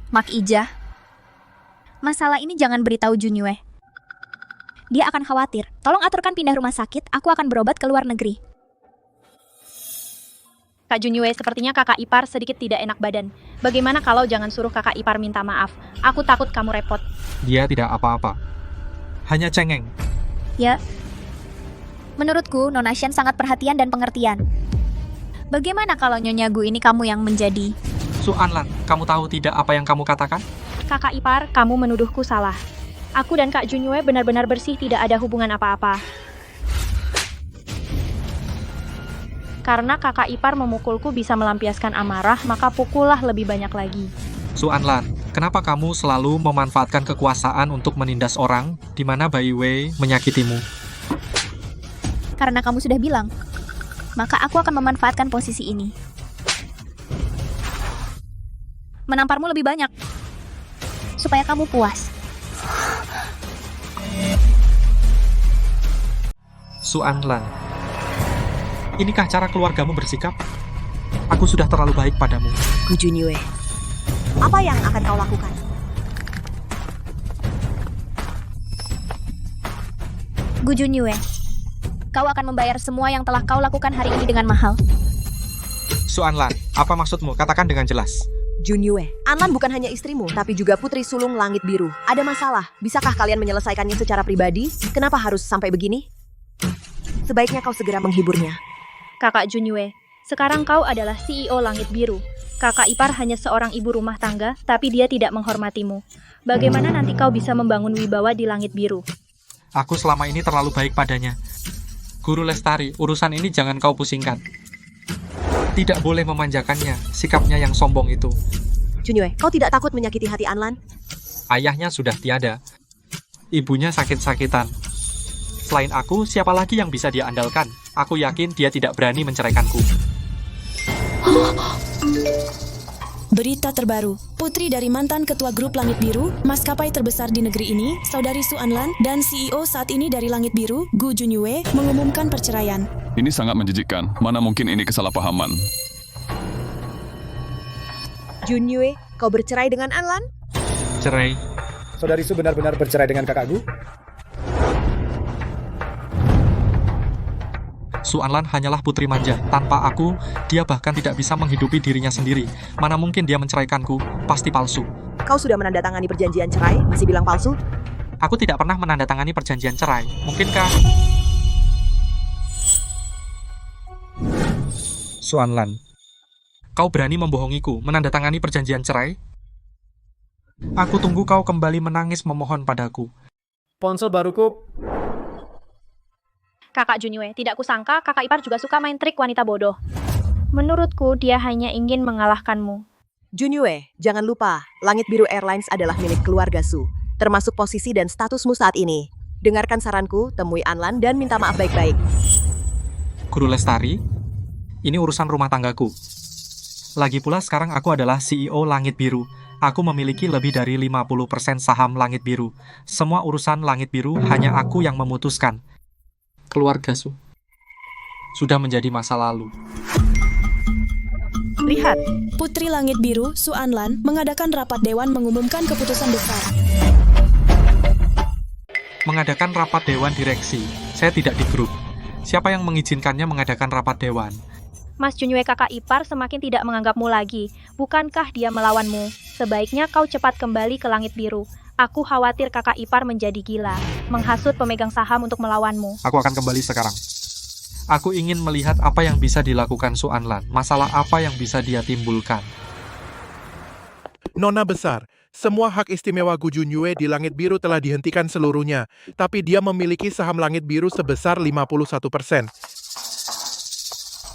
Mak Ija, masalah ini jangan beritahu Junyue. Dia akan khawatir. Tolong aturkan pindah rumah sakit, aku akan berobat ke luar negeri. Kak Junyue, sepertinya kakak ipar sedikit tidak enak badan. Bagaimana kalau jangan suruh kakak ipar minta maaf? Aku takut kamu repot. Dia tidak apa-apa. Hanya cengeng. Ya, menurutku Nona Shen sangat perhatian dan pengertian. Bagaimana kalau Nyonya Gu ini kamu yang menjadi? Su Anlan, kamu tahu tidak apa yang kamu katakan? Kakak ipar, kamu menuduhku salah. Aku dan Kak Junyue benar-benar bersih, tidak ada hubungan apa-apa. Karena kakak ipar memukulku bisa melampiaskan amarah, maka pukullah lebih banyak lagi. Su Anlan, kenapa kamu selalu memanfaatkan kekuasaan untuk menindas orang, di mana Bai Wei menyakitimu? Karena kamu sudah bilang, maka aku akan memanfaatkan posisi ini. Menamparmu lebih banyak, supaya kamu puas. Su Anlan, inikah cara keluargamu bersikap? Aku sudah terlalu baik padamu. Gu Junyue, apa yang akan kau lakukan? Gu Junyue, kau akan membayar semua yang telah kau lakukan hari ini dengan mahal. Su Anlan, apa maksudmu? Katakan dengan jelas. Junyue, Anlan bukan hanya istrimu, tapi juga putri sulung langit biru. Ada masalah, bisakah kalian menyelesaikannya secara pribadi? Kenapa harus sampai begini? Sebaiknya kau segera menghiburnya. Kakak Junyue, sekarang kau adalah CEO Langit Biru. Kakak ipar hanya seorang ibu rumah tangga, tapi dia tidak menghormatimu. Bagaimana nanti kau bisa membangun wibawa di Langit Biru? Aku selama ini terlalu baik padanya. Guru Lestari, urusan ini jangan kau pusingkan. Tidak boleh memanjakannya, sikapnya yang sombong itu. Junyue, kau tidak takut menyakiti hati Anlan? Ayahnya sudah tiada. Ibunya sakit-sakitan. Selain aku, siapa lagi yang bisa dia andalkan? Aku yakin dia tidak berani menceraikanku. Berita terbaru, putri dari mantan ketua grup Langit Biru, maskapai terbesar di negeri ini, saudari Su Anlan, dan CEO saat ini dari Langit Biru, Gu Junyue, mengumumkan perceraian. Ini sangat menjijikkan. Mana mungkin ini kesalahpahaman? Junyue, kau bercerai dengan Anlan? Cerai. Saudari Su benar-benar bercerai dengan kakak Gu? Su Anlan hanyalah putri manja. Tanpa aku, dia bahkan tidak bisa menghidupi dirinya sendiri. Mana mungkin dia menceraikanku? Pasti palsu. Kau sudah menandatangani perjanjian cerai, masih bilang palsu? Aku tidak pernah menandatangani perjanjian cerai. Mungkinkah? Su Anlan, kau berani membohongiku, menandatangani perjanjian cerai? Aku tunggu kau kembali menangis memohon padaku. Ponsel baruku. Kakak Junyue, tidak kusangka kakak ipar juga suka main trik wanita bodoh. Menurutku, dia hanya ingin mengalahkanmu. Junyue, jangan lupa, Langit Biru Airlines adalah milik keluarga Su, termasuk posisi dan statusmu saat ini. Dengarkan saranku, temui Anlan dan minta maaf baik-baik. Guru Lestari, ini urusan rumah tanggaku. Lagi pula sekarang aku adalah CEO Langit Biru. Aku memiliki lebih dari 50% saham Langit Biru. Semua urusan Langit Biru hanya aku yang memutuskan. Keluarga Su sudah menjadi masa lalu. Lihat, Putri Langit Biru, Su Anlan, mengadakan rapat dewan mengumumkan keputusan besar. Mengadakan rapat dewan direksi. Saya tidak di grup. Siapa yang mengizinkannya mengadakan rapat dewan? Mas Junyue kakak ipar semakin tidak menganggapmu lagi. Bukankah dia melawanmu? Sebaiknya kau cepat kembali ke Langit Biru. Aku khawatir kakak ipar menjadi gila, menghasut pemegang saham untuk melawanmu. Aku akan kembali sekarang. Aku ingin melihat apa yang bisa dilakukan Su Anlan, masalah apa yang bisa dia timbulkan. Nona besar, semua hak istimewa Gu Junyue di Langit Biru telah dihentikan seluruhnya, tapi dia memiliki saham Langit Biru sebesar 51%.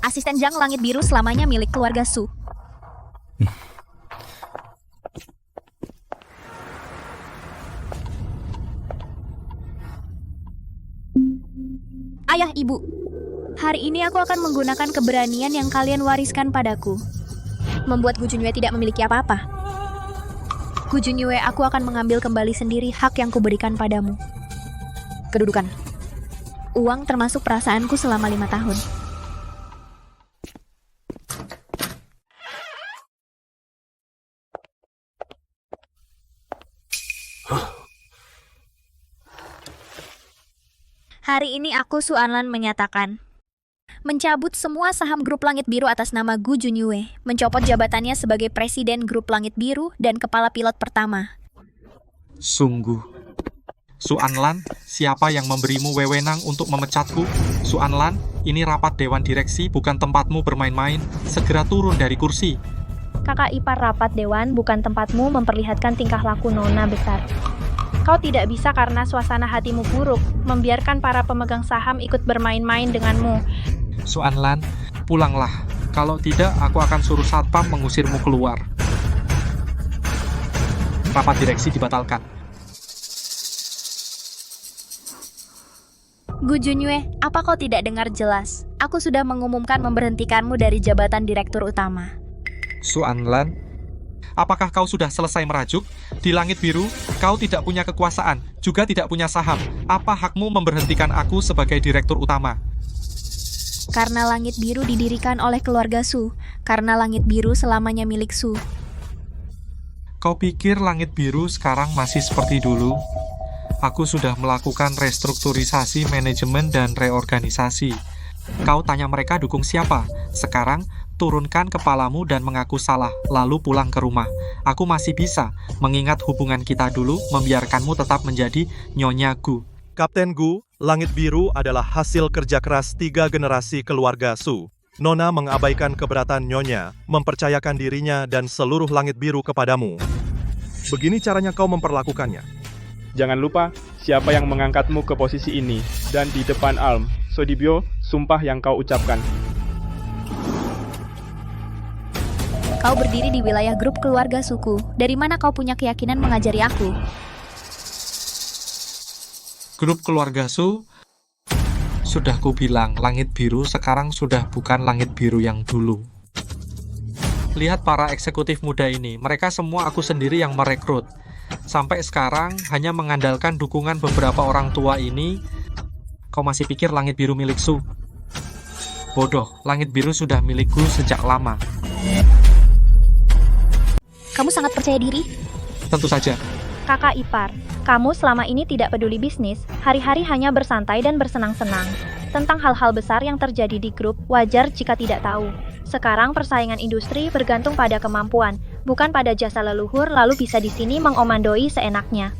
Asisten Jang Langit Biru selamanya milik keluarga Su. Ayah, Ibu. Hari ini aku akan menggunakan keberanian yang kalian wariskan padaku. Membuat Gu Junyue tidak memiliki apa-apa. Gu Junyue, aku akan mengambil kembali sendiri hak yang kuberikan padamu. Kedudukan. Uang termasuk perasaanku selama 5 tahun. Hari ini aku Su Anlan menyatakan mencabut semua saham grup Langit Biru atas nama Gu Junyue, mencopot jabatannya sebagai presiden grup Langit Biru dan kepala pilot pertama. Sungguh. Su Anlan, siapa yang memberimu wewenang untuk memecatku? Su Anlan, ini rapat dewan direksi, bukan tempatmu bermain-main. Segera turun dari kursi. Kakak ipar rapat dewan bukan tempatmu memperlihatkan tingkah laku nona besar. Kau tidak bisa karena suasana hatimu buruk, membiarkan para pemegang saham ikut bermain-main denganmu. Su Anlan, pulanglah. Kalau tidak, aku akan suruh satpam mengusirmu keluar. Rapat direksi dibatalkan. Gu Junyue, apa kau tidak dengar jelas? Aku sudah mengumumkan memberhentikanmu dari jabatan direktur utama. Su Anlan, apakah kau sudah selesai merajuk? Di Langit Biru, kau tidak punya kekuasaan, juga tidak punya saham. Apa hakmu memberhentikan aku sebagai direktur utama? Karena Langit Biru didirikan oleh keluarga Su, karena Langit Biru selamanya milik Su. Kau pikir Langit Biru sekarang masih seperti dulu? Aku sudah melakukan restrukturisasi manajemen dan reorganisasi. Kau tanya mereka dukung siapa? Sekarang, turunkan kepalamu dan mengaku salah, lalu pulang ke rumah. Aku masih bisa, mengingat hubungan kita dulu, membiarkanmu tetap menjadi Nyonya Gu. Kapten Gu, Langit Biru adalah hasil kerja keras 3 generasi keluarga Su. Nona mengabaikan keberatan Nyonya, mempercayakan dirinya dan seluruh Langit Biru kepadamu. Begini caranya kau memperlakukannya. Jangan lupa, siapa yang mengangkatmu ke posisi ini, dan di depan Alm, Sodibyo, sumpah yang kau ucapkan. Kau berdiri di wilayah grup keluarga suku. Dari mana kau punya keyakinan mengajari aku? Grup keluarga Su, sudah kubilang, Langit Biru sekarang sudah bukan Langit Biru yang dulu. Lihat para eksekutif muda ini, mereka semua aku sendiri yang merekrut. Sampai sekarang hanya mengandalkan dukungan beberapa orang tua ini. Kau masih pikir Langit Biru milik Su? Bodoh, Langit Biru sudah milikku sejak lama. Kamu sangat percaya diri? Tentu saja. Kakak ipar, kamu selama ini tidak peduli bisnis, hari-hari hanya bersantai dan bersenang-senang. Tentang hal-hal besar yang terjadi di grup, wajar jika tidak tahu. Sekarang persaingan industri bergantung pada kemampuan, bukan pada jasa leluhur lalu bisa di sini mengomandoi seenaknya.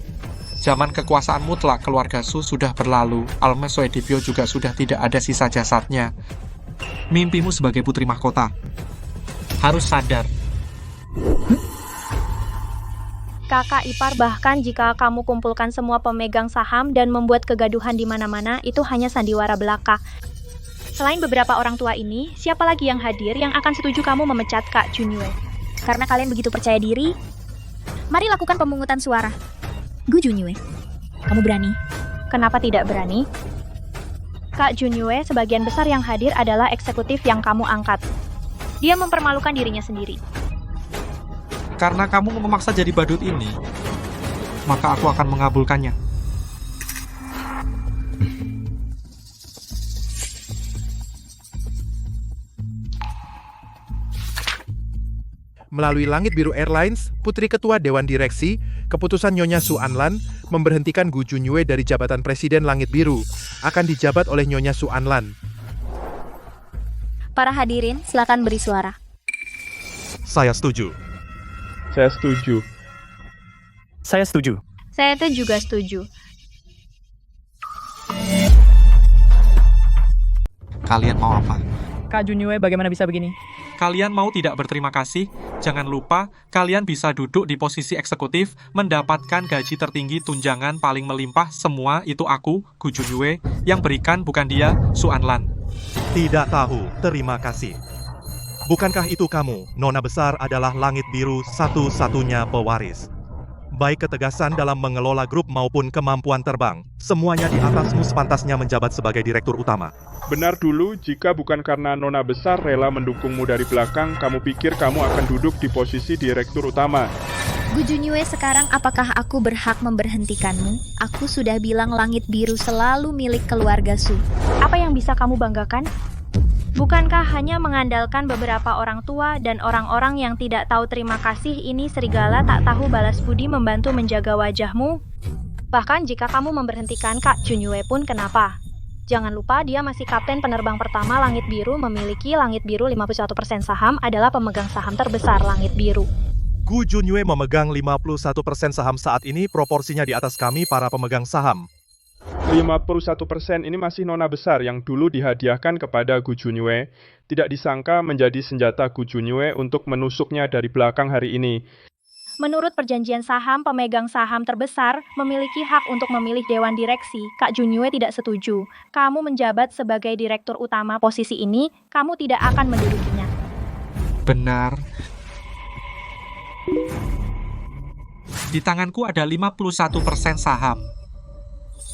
Zaman kekuasaan mutlak keluarga Su sudah berlalu. Alme Soedipyo juga sudah tidak ada sisa jasadnya. Mimpimu sebagai putri mahkota harus sadar. Kakak ipar, bahkan jika kamu kumpulkan semua pemegang saham dan membuat kegaduhan di mana-mana, itu hanya sandiwara belaka. Selain beberapa orang tua ini, siapa lagi yang hadir yang akan setuju kamu memecat Kak Junyue? Karena kalian begitu percaya diri, mari lakukan pemungutan suara. Gu Junyue, kamu berani? Kenapa tidak berani? Kak Junyue, sebagian besar yang hadir adalah eksekutif yang kamu angkat. Dia mempermalukan dirinya sendiri. Karena kamu memaksa jadi badut ini, maka aku akan mengabulkannya. Melalui Langit Biru Airlines, Putri Ketua Dewan Direksi, keputusan Nyonya Su Anlan memberhentikan Gu Junyue dari jabatan Presiden Langit Biru akan dijabat oleh Nyonya Su Anlan. Para hadirin, silakan beri suara. Saya setuju. Saya setuju. Saya setuju. Saya tuh juga setuju. Kalian mau apa? Kak Junyue bagaimana bisa begini? Kalian mau tidak berterima kasih? Jangan lupa, kalian bisa duduk di posisi eksekutif, mendapatkan gaji tertinggi, tunjangan paling melimpah, semua itu aku, Gu Junyue, yang berikan bukan dia, Su Anlan. Tidak tahu, terima kasih. Bukankah itu kamu, Nona Besar adalah Langit Biru satu-satunya pewaris? Baik ketegasan dalam mengelola grup maupun kemampuan terbang, semuanya di atasmu sepantasnya menjabat sebagai direktur utama. Benar dulu, jika bukan karena Nona Besar rela mendukungmu dari belakang, kamu pikir kamu akan duduk di posisi direktur utama. Gu Junyue, sekarang apakah aku berhak memberhentikanmu? Aku sudah bilang Langit Biru selalu milik keluarga Su. Apa yang bisa kamu banggakan? Bukankah hanya mengandalkan beberapa orang tua dan orang-orang yang tidak tahu terima kasih ini serigala tak tahu balas budi membantu menjaga wajahmu? Bahkan jika kamu memberhentikan Kak Junyue pun kenapa? Jangan lupa dia masih kapten penerbang pertama Langit Biru, memiliki Langit Biru 51% saham, adalah pemegang saham terbesar Langit Biru. Gu Junyue memegang 51% saham saat ini, proporsinya di atas kami para pemegang saham. 51% ini masih Nona Besar yang dulu dihadiahkan kepada Gu Junyue. Tidak disangka menjadi senjata Gu Junyue untuk menusuknya dari belakang hari ini. Menurut perjanjian saham, pemegang saham terbesar memiliki hak untuk memilih dewan direksi. Kak Junyue tidak setuju. Kamu menjabat sebagai direktur utama posisi ini, kamu tidak akan mendudukinya. Benar. Di tanganku ada 51% saham.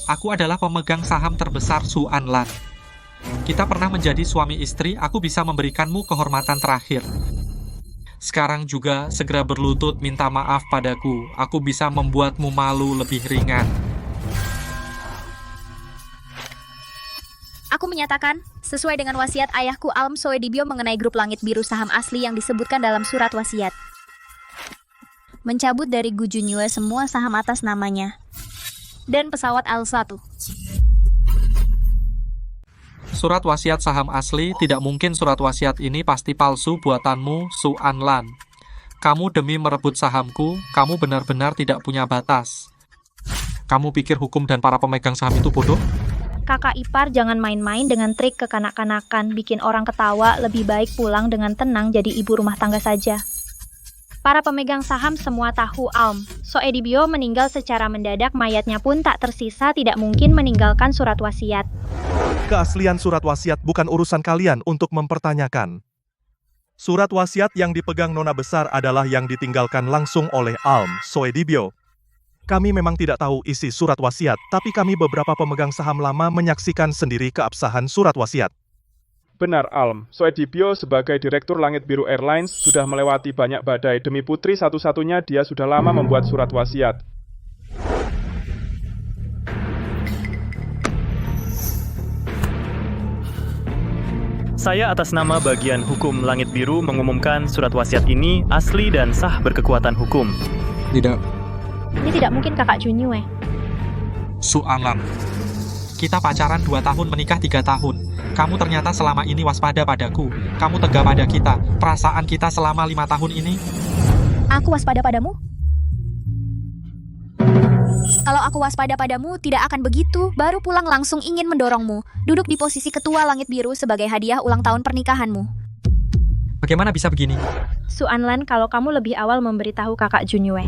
Aku adalah pemegang saham terbesar Su Anlan. Kita pernah menjadi suami istri, aku bisa memberikanmu kehormatan terakhir. Sekarang juga segera berlutut minta maaf padaku. Aku bisa membuatmu malu lebih ringan. Aku menyatakan, sesuai dengan wasiat ayahku Alm Soedibio mengenai grup Langit Biru saham asli yang disebutkan dalam surat wasiat. Mencabut dari Gu Junyue semua saham atas namanya. Dan pesawat Al-1. Surat wasiat saham asli, tidak mungkin surat wasiat ini pasti palsu buatanmu, Su Anlan. Kamu demi merebut sahamku, kamu benar-benar tidak punya batas. Kamu pikir hukum dan para pemegang saham itu bodoh? Kakak ipar, jangan main-main dengan trik kekanak-kanakan, bikin orang ketawa, lebih baik pulang dengan tenang jadi ibu rumah tangga saja. Para pemegang saham semua tahu Alm Soedibio meninggal secara mendadak, mayatnya pun tak tersisa, tidak mungkin meninggalkan surat wasiat. Keaslian surat wasiat bukan urusan kalian untuk mempertanyakan. Surat wasiat yang dipegang Nona Besar adalah yang ditinggalkan langsung oleh Alm Soedibio. Kami memang tidak tahu isi surat wasiat, tapi kami beberapa pemegang saham lama menyaksikan sendiri keabsahan surat wasiat. Benar, Alm. Soedibio sebagai Direktur Langit Biru Airlines sudah melewati banyak badai. Demi putri satu-satunya, dia sudah lama membuat surat wasiat. Saya atas nama bagian hukum Langit Biru mengumumkan surat wasiat ini asli dan sah berkekuatan hukum. Tidak. Ini tidak mungkin, Kakak Junyue. Su Anlan. Kita pacaran 2 tahun, menikah 3 tahun. Kamu ternyata selama ini waspada padaku. Kamu tega pada kita. Perasaan kita selama 5 tahun ini. Aku waspada padamu? Kalau aku waspada padamu, tidak akan begitu. Baru pulang langsung ingin mendorongmu. Duduk di posisi ketua Langit Biru sebagai hadiah ulang tahun pernikahanmu. Bagaimana bisa begini? Su Anlan, kalau kamu lebih awal memberitahu Kakak Junyue.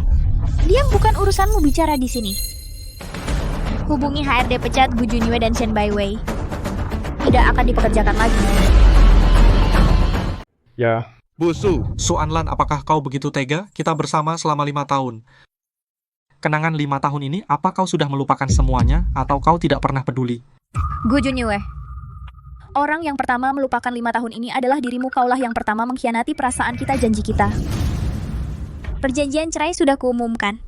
Diam, bukan urusanmu bicara di sini. Hubungi HRD pecat Gu Junyue dan Shen Baiwei. Tidak akan dipekerjakan lagi. Ya. Busu. Su Anlan, apakah kau begitu tega? Kita bersama selama 5 tahun. Kenangan 5 tahun ini, apa kau sudah melupakan semuanya, atau kau tidak pernah peduli? Gu Junyue. Orang yang pertama melupakan 5 tahun ini adalah dirimu. Kaulah yang pertama mengkhianati perasaan kita, janji kita. Perjanjian cerai sudah kuumumkan.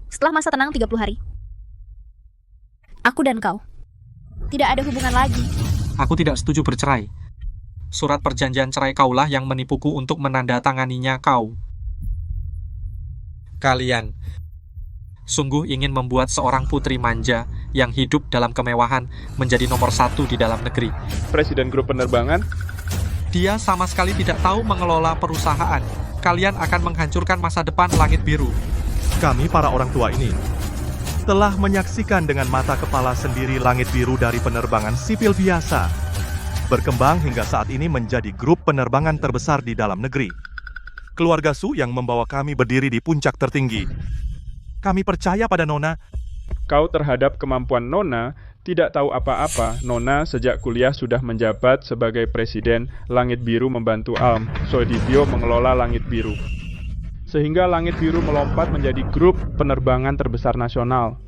Setelah masa tenang 30 hari. Aku dan kau. Tidak ada hubungan lagi. Aku tidak setuju bercerai. Surat perjanjian cerai kaulah yang menipuku untuk menandatanganinya kau. Kalian sungguh ingin membuat seorang putri manja yang hidup dalam kemewahan menjadi nomor 1 di dalam negeri. Presiden grup penerbangan? Dia sama sekali tidak tahu mengelola perusahaan. Kalian akan menghancurkan masa depan Langit Biru. Kami para orang tua ini telah menyaksikan dengan mata kepala sendiri Langit Biru dari penerbangan sipil biasa berkembang hingga saat ini menjadi grup penerbangan terbesar di dalam negeri. Keluarga Su yang membawa kami berdiri di puncak tertinggi. Kami percaya pada Nona. Kau terhadap kemampuan Nona tidak tahu apa-apa. Nona sejak kuliah sudah menjabat sebagai presiden Langit Biru membantu Alm Sodibyo mengelola Langit Biru. Sehingga Langit Biru melompat menjadi grup penerbangan terbesar nasional.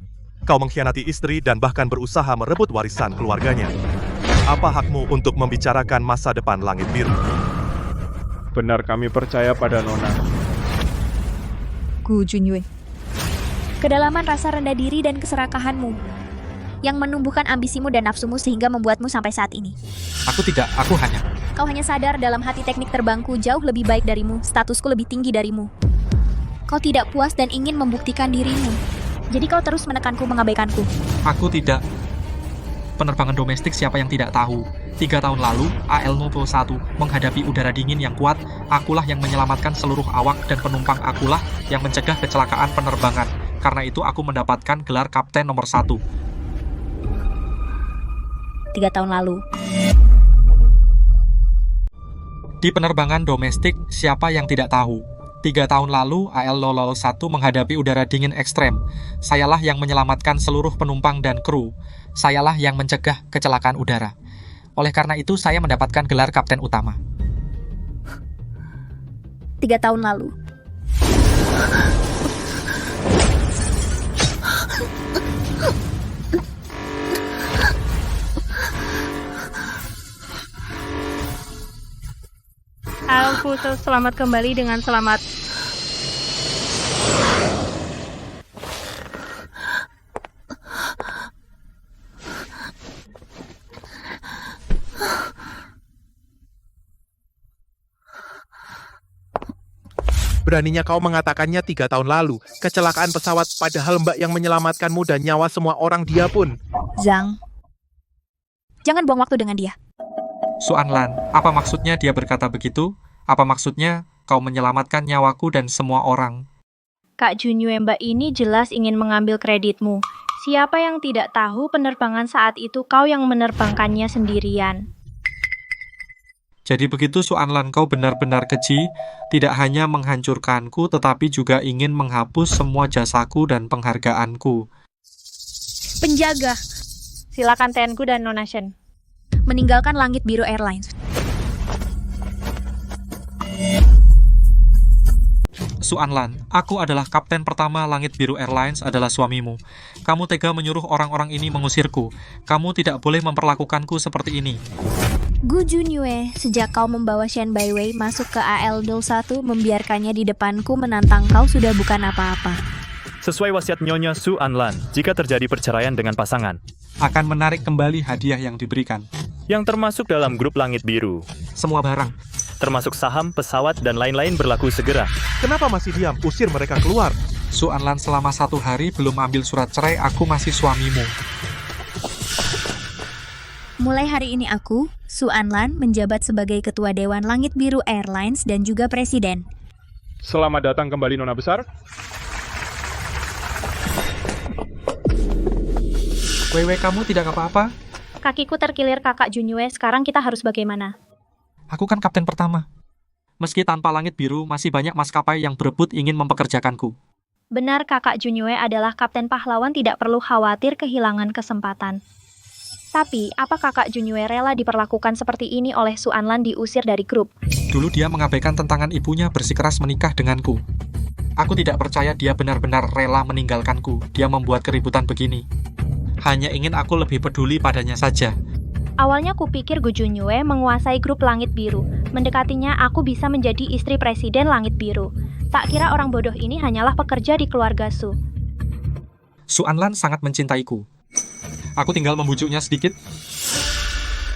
Kau mengkhianati istri dan bahkan berusaha merebut warisan keluarganya. Apa hakmu untuk membicarakan masa depan Langit Biru? Benar, kami percaya pada Nona. Gu Junyue. Kedalaman rasa rendah diri dan keserakahanmu yang menumbuhkan ambisimu dan nafsumu sehingga membuatmu sampai saat ini. Aku hanya... Kau hanya sadar dalam hati teknik terbangku jauh lebih baik darimu, statusku lebih tinggi darimu. Kau tidak puas dan ingin membuktikan dirimu. Jadi kau terus menekanku, mengabaikanku. Aku tidak. Penerbangan domestik siapa yang tidak tahu? 3 tahun lalu, AL Novo 1 menghadapi udara dingin yang kuat. Akulah yang menyelamatkan seluruh awak dan penumpang. Akulah yang mencegah kecelakaan penerbangan. Karena itu aku mendapatkan gelar kapten nomor 1. 3 tahun lalu. Di penerbangan domestik, siapa yang tidak tahu? 3 tahun lalu, AL Lolo 1 menghadapi udara dingin ekstrem. Sayalah yang menyelamatkan seluruh penumpang dan kru. Sayalah yang mencegah kecelakaan udara. Oleh karena itu, saya mendapatkan gelar kapten utama. 3 tahun lalu. Alfuso, selamat kembali dengan selamat. Beraninya kau mengatakannya 3 tahun lalu. Kecelakaan pesawat padahal Mbak yang menyelamatkanmu dan nyawa semua orang dia pun. Zhang, jangan buang waktu dengan dia. Suanlan, apa maksudnya dia berkata begitu? Apa maksudnya kau menyelamatkan nyawaku dan semua orang? Kak Junyue, Mbak ini jelas ingin mengambil kreditmu. Siapa yang tidak tahu penerbangan saat itu kau yang menerbangkannya sendirian. Jadi begitu Suanlan, kau benar-benar keji, tidak hanya menghancurkanku tetapi juga ingin menghapus semua jasaku dan penghargaanku. Penjaga, Silakan Tengu dan Nona Shen. Meninggalkan Langit Biru Airlines. Suanlan, aku adalah kapten pertama Langit Biru Airlines adalah suamimu. Kamu tega menyuruh orang-orang ini mengusirku. Kamu tidak boleh memperlakukanku seperti ini. Gu Junyue, sejak kau membawa Shen Baiwei masuk ke AL01, membiarkannya di depanku menantang kau sudah bukan apa-apa. Sesuai wasiat Nyonya Su Anlan, jika terjadi perceraian dengan pasangan, akan menarik kembali hadiah yang diberikan. Yang termasuk dalam grup Langit Biru. Semua barang. Termasuk saham, pesawat, dan lain-lain berlaku segera. Kenapa masih diam? Usir mereka keluar. Suanlan, selama 1 hari belum ambil surat cerai, aku masih suamimu. Mulai hari ini aku, Su Anlan, menjabat sebagai Ketua Dewan Langit Biru Airlines dan juga Presiden. Selamat datang kembali Nona Besar. Wewe, kamu tidak apa-apa? Kakiku terkilir Kakak Junyue, sekarang kita harus bagaimana? Aku kan kapten pertama. Meski tanpa Langit Biru, masih banyak maskapai yang berebut ingin mempekerjakanku. Benar, Kakak Junyue adalah kapten pahlawan, tidak perlu khawatir kehilangan kesempatan. Tapi, apa Kakak Junyue rela diperlakukan seperti ini oleh Su Anlan diusir dari grup? Dulu dia mengabaikan tentangan ibunya bersikeras menikah denganku. Aku tidak percaya dia benar-benar rela meninggalkanku. Dia membuat keributan begini. Hanya ingin aku lebih peduli padanya saja. Awalnya kupikir Gu Junyue menguasai grup Langit Biru. Mendekatinya aku bisa menjadi istri presiden Langit Biru. Tak kira orang bodoh ini hanyalah pekerja di keluarga Su. Su Anlan sangat mencintaiku. Aku tinggal membujuknya sedikit.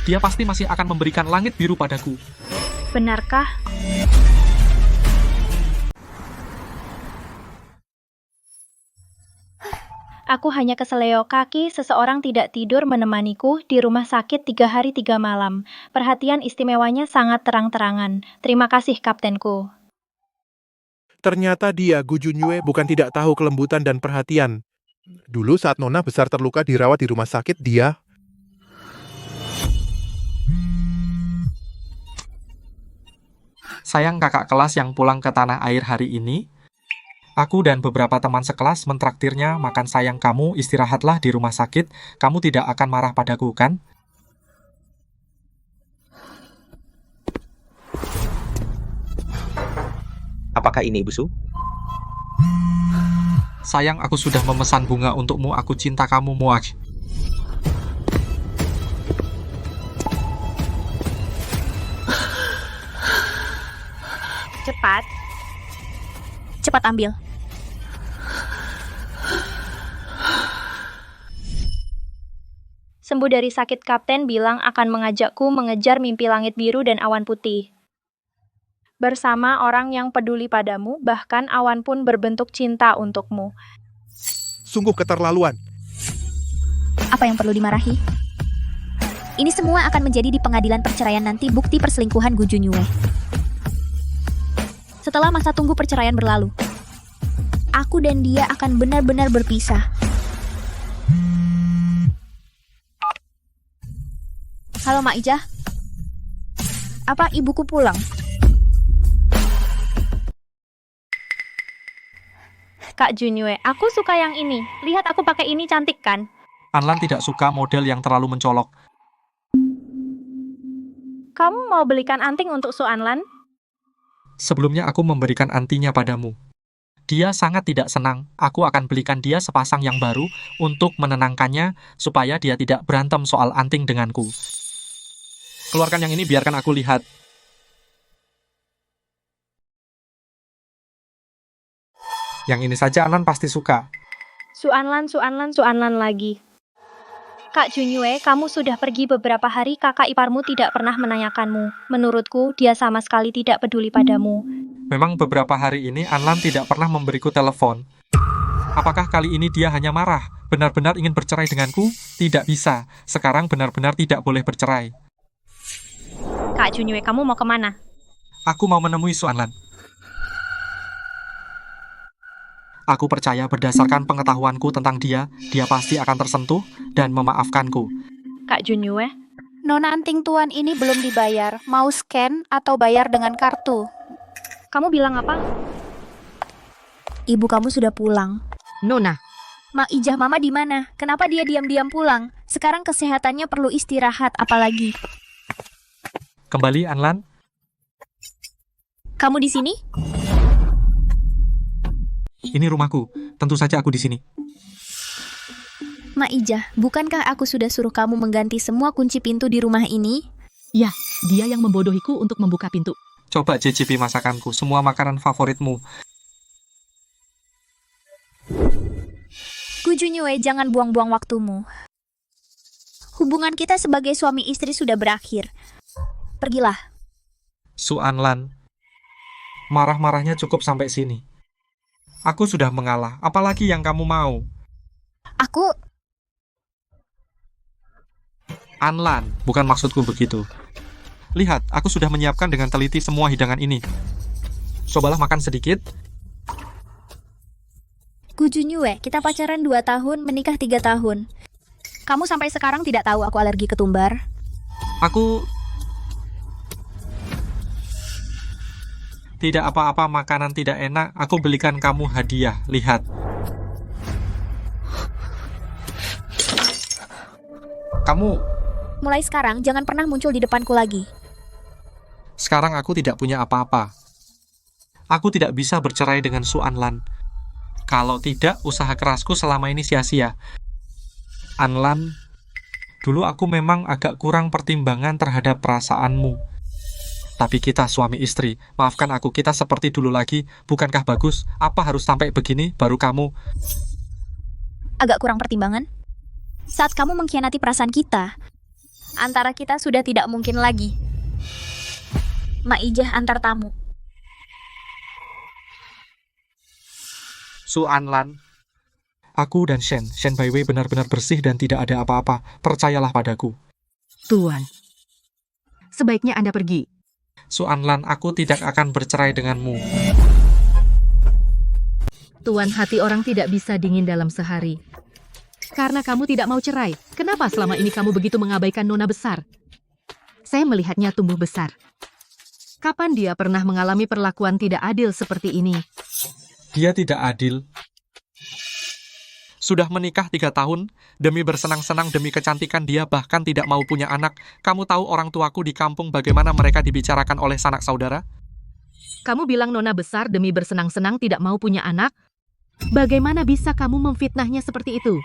dia pasti masih akan memberikan langit biru padaku. Benarkah? Aku hanya keseleo kaki, seseorang tidak tidur menemaniku di rumah sakit 3 hari 3 malam. Perhatian istimewanya sangat terang-terangan. Terima kasih, Kaptenku. Ternyata dia, Gu Junyue, bukan tidak tahu kelembutan dan perhatian. Dulu saat Nona besar terluka dirawat di rumah sakit, dia... Sayang kakak kelas yang pulang ke tanah air hari ini, aku dan beberapa teman sekelas mentraktirnya makan. Sayang, kamu istirahatlah di rumah sakit. Kamu tidak akan marah padaku, kan? Apakah ini Ibu Su? Sayang, aku sudah memesan bunga untukmu. Aku cinta kamu, Muak. Cepat. Cepat ambil. Sembuh dari sakit, Kapten bilang akan mengajakku mengejar mimpi langit biru dan awan putih. Bersama orang yang peduli padamu, bahkan awan pun berbentuk cinta untukmu. Sungguh keterlaluan. Apa yang perlu dimarahi? Ini semua akan menjadi di pengadilan perceraian nanti bukti perselingkuhan Gu Junyue. Setelah masa tunggu perceraian berlalu, aku dan dia akan benar-benar berpisah. Halo Mak Ijah. Apa ibuku pulang? Kak Junyue, aku suka yang ini. Lihat aku pakai ini, cantik kan? Anlan tidak suka model yang terlalu mencolok. Kamu mau belikan anting untuk Su Anlan? Sebelumnya aku memberikan antinya padamu. Dia sangat tidak senang. Aku akan belikan dia sepasang yang baru untuk menenangkannya supaya dia tidak berantem soal anting denganku. Keluarkan yang ini, biarkan aku lihat. Yang ini saja Anlan pasti suka. Su Anlan lagi. Kak Junyue, kamu sudah pergi beberapa hari, kakak iparmu tidak pernah menanyakanmu. Menurutku, dia sama sekali tidak peduli padamu. Memang beberapa hari ini Anlan tidak pernah memberiku telepon. Apakah kali ini dia hanya marah? Benar-benar ingin bercerai denganku? Tidak bisa. Sekarang benar-benar tidak boleh bercerai. Kak Junyue, kamu mau kemana? Aku mau menemui Su Anlan. Aku percaya berdasarkan pengetahuanku tentang dia pasti akan tersentuh dan memaafkanku. Kak Junyue? Nona anting tuan ini belum dibayar. Mau scan atau bayar dengan kartu? Kamu bilang apa? Ibu kamu sudah pulang. Nona. Mak Ijah Mama di mana? Kenapa dia diam-diam pulang? Sekarang kesehatannya perlu istirahat, apalagi. Kembali, Anlan. Kamu di sini? Ini rumahku. Tentu saja aku di sini. Mak Ijah, bukankah aku sudah suruh kamu mengganti semua kunci pintu di rumah ini? Ya, dia yang membodohiku untuk membuka pintu. Coba cicipi masakanku, semua makanan favoritmu. Gu Junyue, jangan buang-buang waktumu. Hubungan kita sebagai suami istri sudah berakhir. Pergilah. Su Anlan, marah-marahnya cukup sampai sini. Aku sudah mengalah, apalagi yang kamu mau? Aku... Anlan, bukan maksudku begitu. Lihat, aku sudah menyiapkan dengan teliti semua hidangan ini. Cobalah makan sedikit. Gu Junyue, kita pacaran 2 tahun, menikah 3 tahun. Kamu sampai sekarang tidak tahu aku alergi ketumbar? Aku... Tidak apa-apa, makanan tidak enak. Aku belikan kamu hadiah. Lihat. Kamu... Mulai sekarang, jangan pernah muncul di depanku lagi. Sekarang aku tidak punya apa-apa. Aku tidak bisa bercerai dengan Su Anlan. Kalau tidak, usaha kerasku selama ini sia-sia. Anlan, dulu aku memang agak kurang pertimbangan terhadap perasaanmu. Tapi kita suami istri, maafkan aku, kita seperti dulu lagi. Bukankah bagus? Apa harus sampai begini baru kamu? Agak kurang pertimbangan? Saat kamu mengkhianati perasaan kita, Antara kita sudah tidak mungkin lagi. Maijah antar tamu. Su Anlan. Aku dan Shen Baiwei benar-benar bersih dan tidak ada apa-apa. Percayalah padaku. Tuan, sebaiknya Anda pergi. Su Anlan, aku tidak akan bercerai denganmu. Tuan, hati orang tidak bisa dingin dalam sehari. Karena kamu tidak mau cerai, kenapa selama ini kamu begitu mengabaikan Nona besar? Saya melihatnya tumbuh besar. Kapan dia pernah mengalami perlakuan tidak adil seperti ini? Dia tidak adil. Sudah menikah 3 tahun, demi bersenang-senang, demi kecantikan dia bahkan tidak mau punya anak. Kamu tahu orang tuaku di kampung bagaimana mereka dibicarakan oleh sanak saudara? Kamu bilang Nona besar demi bersenang-senang tidak mau punya anak? Bagaimana bisa kamu memfitnahnya seperti itu?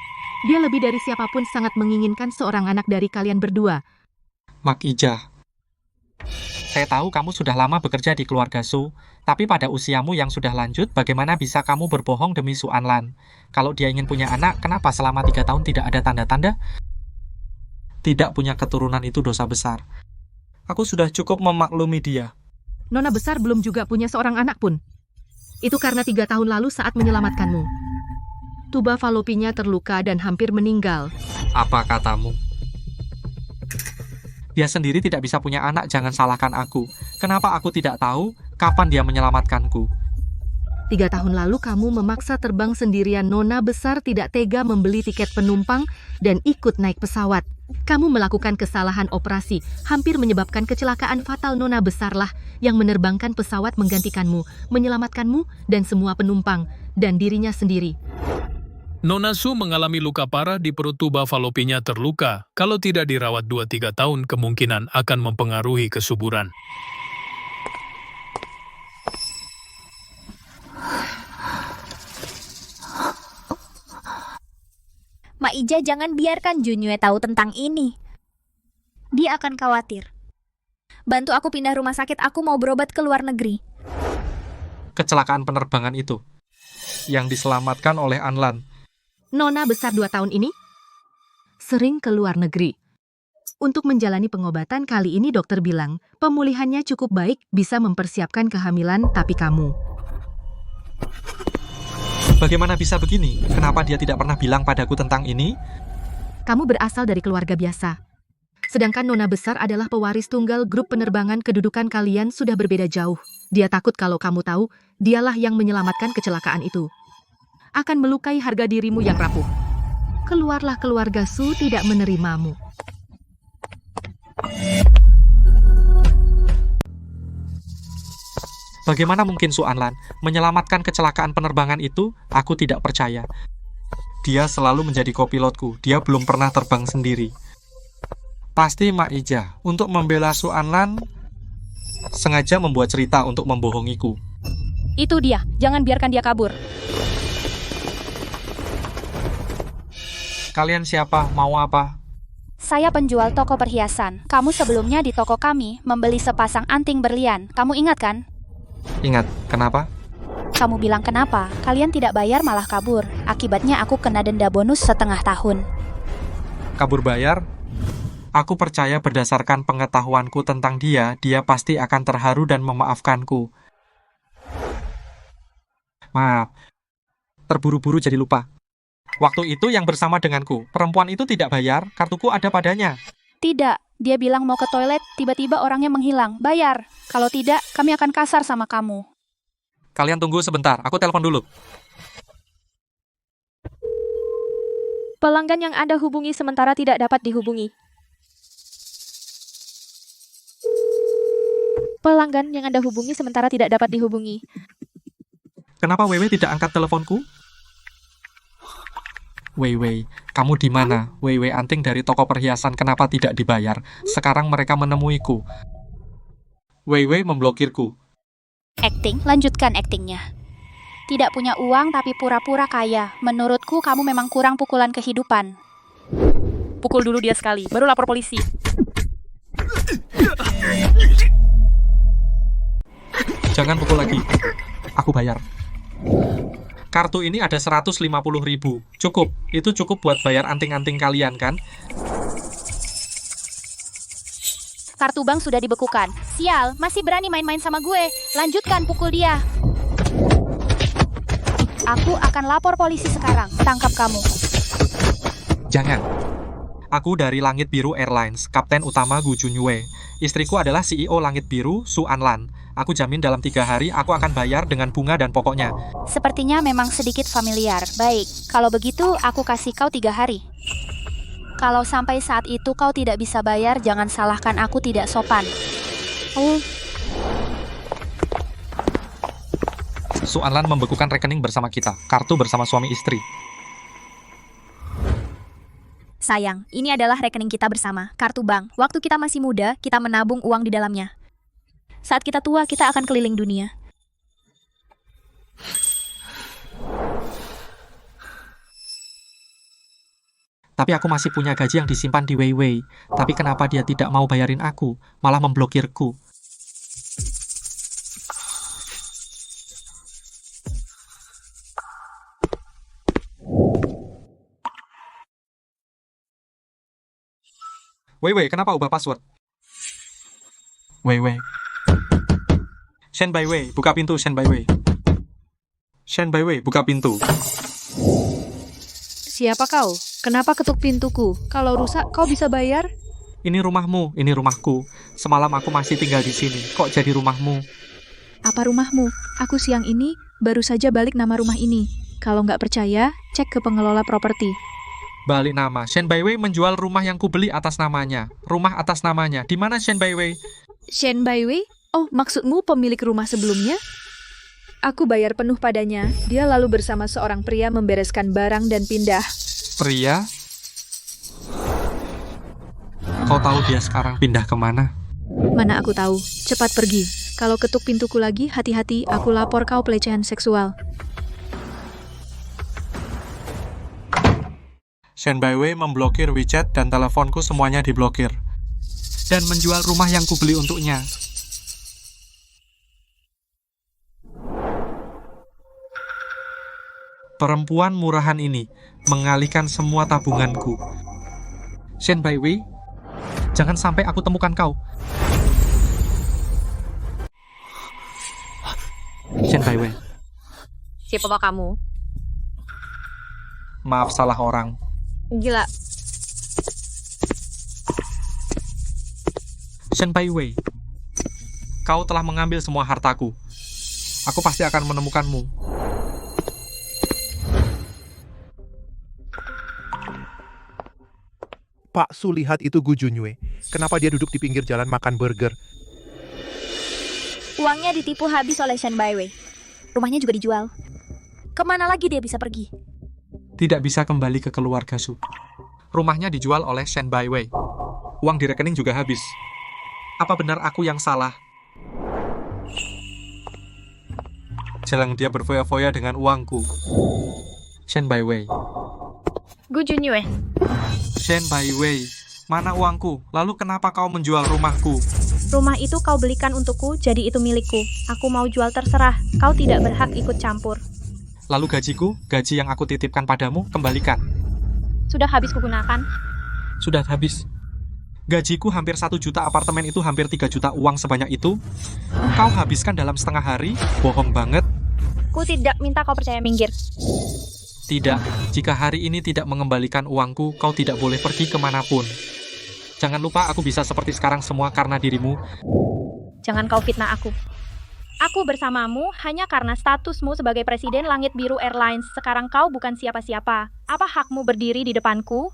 Dia lebih dari siapapun sangat menginginkan seorang anak dari kalian berdua. Mak Ijah, saya tahu kamu sudah lama bekerja di keluarga Su, tapi pada usiamu yang sudah lanjut, bagaimana bisa kamu berbohong demi Su Anlan? Kalau dia ingin punya anak, kenapa selama 3 tahun tidak ada tanda-tanda? Tidak punya keturunan itu dosa besar. Aku sudah cukup memaklumi dia. Nona besar belum juga punya seorang anak pun. Itu karena 3 tahun lalu saat menyelamatkanmu. Tuba falopinya terluka dan hampir meninggal. Apa katamu? Dia sendiri tidak bisa punya anak, jangan salahkan aku. Kenapa aku tidak tahu kapan dia menyelamatkanku? 3 tahun lalu kamu memaksa terbang sendirian. Nona besar tidak tega membeli tiket penumpang dan ikut naik pesawat. Kamu melakukan kesalahan operasi, hampir menyebabkan kecelakaan fatal. Nona besarlah yang menerbangkan pesawat menggantikanmu, menyelamatkanmu dan semua penumpang, dan dirinya sendiri. Nona Su mengalami luka parah di perut, tuba falopinya terluka. Kalau tidak dirawat 2-3 tahun, kemungkinan akan mempengaruhi kesuburan. Maijah, jangan biarkan Junyue tahu tentang ini. Dia akan khawatir. Bantu aku pindah rumah sakit, aku mau berobat ke luar negeri. Kecelakaan penerbangan itu yang diselamatkan oleh Anlan. Nona besar 2 tahun ini sering ke luar negeri. Untuk menjalani pengobatan kali ini dokter bilang pemulihannya cukup baik, bisa mempersiapkan kehamilan, tapi kamu... Bagaimana bisa begini? Kenapa dia tidak pernah bilang padaku tentang ini? Kamu berasal dari keluarga biasa. Sedangkan Nona besar adalah pewaris tunggal grup penerbangan, kedudukan kalian sudah berbeda jauh. Dia takut kalau kamu tahu, dialah yang menyelamatkan kecelakaan itu. Akan melukai harga dirimu yang rapuh. Keluarlah, keluarga Su tidak menerimamu. Bagaimana mungkin Su Anlan menyelamatkan kecelakaan penerbangan itu? Aku tidak percaya. Dia selalu menjadi kopilotku. Dia belum pernah terbang sendiri. Pasti Mak Ijah untuk membela Su Anlan sengaja membuat cerita untuk membohongiku. Itu dia, jangan biarkan dia kabur. Kalian siapa? Mau apa? Saya penjual toko perhiasan. Kamu sebelumnya di toko kami membeli sepasang anting berlian. Kamu ingat kan? Ingat, kenapa? Kamu bilang kenapa? Kalian tidak bayar malah kabur. Akibatnya aku kena denda bonus setengah tahun. Kabur bayar? Aku percaya berdasarkan pengetahuanku tentang dia pasti akan terharu dan memaafkanku. Maaf, terburu-buru jadi lupa. Waktu itu yang bersama denganku, perempuan itu tidak bayar, kartuku ada padanya. Tidak, dia bilang mau ke toilet, tiba-tiba orangnya menghilang. Bayar. Kalau tidak, kami akan kasar sama kamu. Kalian tunggu sebentar, aku telepon dulu. Pelanggan yang Anda hubungi sementara tidak dapat dihubungi. Pelanggan yang Anda hubungi sementara tidak dapat dihubungi. Kenapa Weiwei tidak angkat teleponku? Weiwei, kamu di mana? Weiwei anting dari toko perhiasan, kenapa tidak dibayar? Sekarang mereka menemuiku. Weiwei memblokirku. Acting, lanjutkan actingnya. Tidak punya uang tapi pura-pura kaya. Menurutku kamu memang kurang pukulan kehidupan. Pukul dulu dia sekali, baru lapor polisi. Jangan pukul lagi. Aku bayar. Kartu ini ada 150.000. Cukup, itu cukup buat bayar anting-anting kalian kan? Kartu bank sudah dibekukan. Sial, masih berani main-main sama gue. Lanjutkan pukul dia. Aku akan lapor polisi sekarang. Tangkap kamu. Jangan. Aku dari Langit Biru Airlines, Kapten Utama Gu Junyue. Istriku adalah CEO Langit Biru, Su Anlan. Aku jamin dalam 3 hari aku akan bayar dengan bunga dan pokoknya. Sepertinya memang sedikit familiar. Baik, kalau begitu aku kasih kau 3 hari. Kalau sampai saat itu kau tidak bisa bayar, jangan salahkan aku tidak sopan. Su Anlan membekukan rekening bersama kita, kartu bersama suami istri. Sayang, ini adalah rekening kita bersama, kartu bank. Waktu kita masih muda, kita menabung uang di dalamnya. Saat kita tua, kita akan keliling dunia. Tapi aku masih punya gaji yang disimpan di Weiwei. Tapi kenapa dia tidak mau bayarin aku, malah memblokirku? Weiwei, kenapa ubah password? Weiwei. Shen Baiwei, buka pintu Shen Baiwei. Shen Baiwei, buka pintu. Siapa kau? Kenapa ketuk pintuku? Kalau rusak, kau bisa bayar? Ini rumahmu, ini rumahku. Semalam aku masih tinggal di sini. Kok jadi rumahmu? Apa rumahmu? Aku siang ini baru saja balik nama rumah ini. Kalau nggak percaya, cek ke pengelola properti. Balik nama. Shen Baiwei menjual rumah yang kubeli atas namanya. Rumah atas namanya. Di mana Shen Baiwei? Shen Baiwei? Oh, maksudmu pemilik rumah sebelumnya? Aku bayar penuh padanya. Dia lalu bersama seorang pria membereskan barang dan pindah. Pria? Kau tahu dia sekarang pindah kemana? Mana aku tahu. Cepat pergi. Kalau ketuk pintuku lagi, hati-hati. Aku lapor kau pelecehan seksual. Shen Baiwei memblokir WeChat dan teleponku semuanya diblokir. Dan menjual rumah yang kubeli untuknya. Perempuan murahan ini mengalihkan semua tabunganku. Shen Baiwei, jangan sampai aku temukan kau. Shen Baiwei. Siapa kamu? Maaf, salah orang. Gila. Shen Baiwei, kau telah mengambil semua hartaku. Aku pasti akan menemukanmu. Pak Su, lihat itu Gu Junyue. Kenapa dia duduk di pinggir jalan makan burger? Uangnya ditipu habis oleh Shen Baiwei. Rumahnya juga dijual. Kemana lagi dia bisa pergi? Tidak bisa kembali ke keluarga Su. Rumahnya dijual oleh Shen Baiwei. Uang di rekening juga habis. Apa benar aku yang salah? Jalan dia berfoya-foya dengan uangku. Shen Baiwei. Gu Junyue. Shen Baiwei, mana uangku? Lalu kenapa kau menjual rumahku? Rumah itu kau belikan untukku, jadi itu milikku. Aku mau jual terserah. Kau tidak berhak ikut campur. Lalu gajiku, gaji yang aku titipkan padamu, kembalikan. Sudah habis kugunakan. Sudah habis. Gajiku hampir 1 juta, apartemen itu hampir 3 juta, uang sebanyak itu. Kau habiskan dalam setengah hari? Bohong banget. Ku tidak minta kau percaya, minggir. Tidak, jika hari ini tidak mengembalikan uangku, kau tidak boleh pergi kemanapun. Jangan lupa aku bisa seperti sekarang semua karena dirimu. Jangan kau fitnah aku. Aku bersamamu hanya karena statusmu sebagai Presiden Langit Biru Airlines. Sekarang kau bukan siapa-siapa. Apa hakmu berdiri di depanku?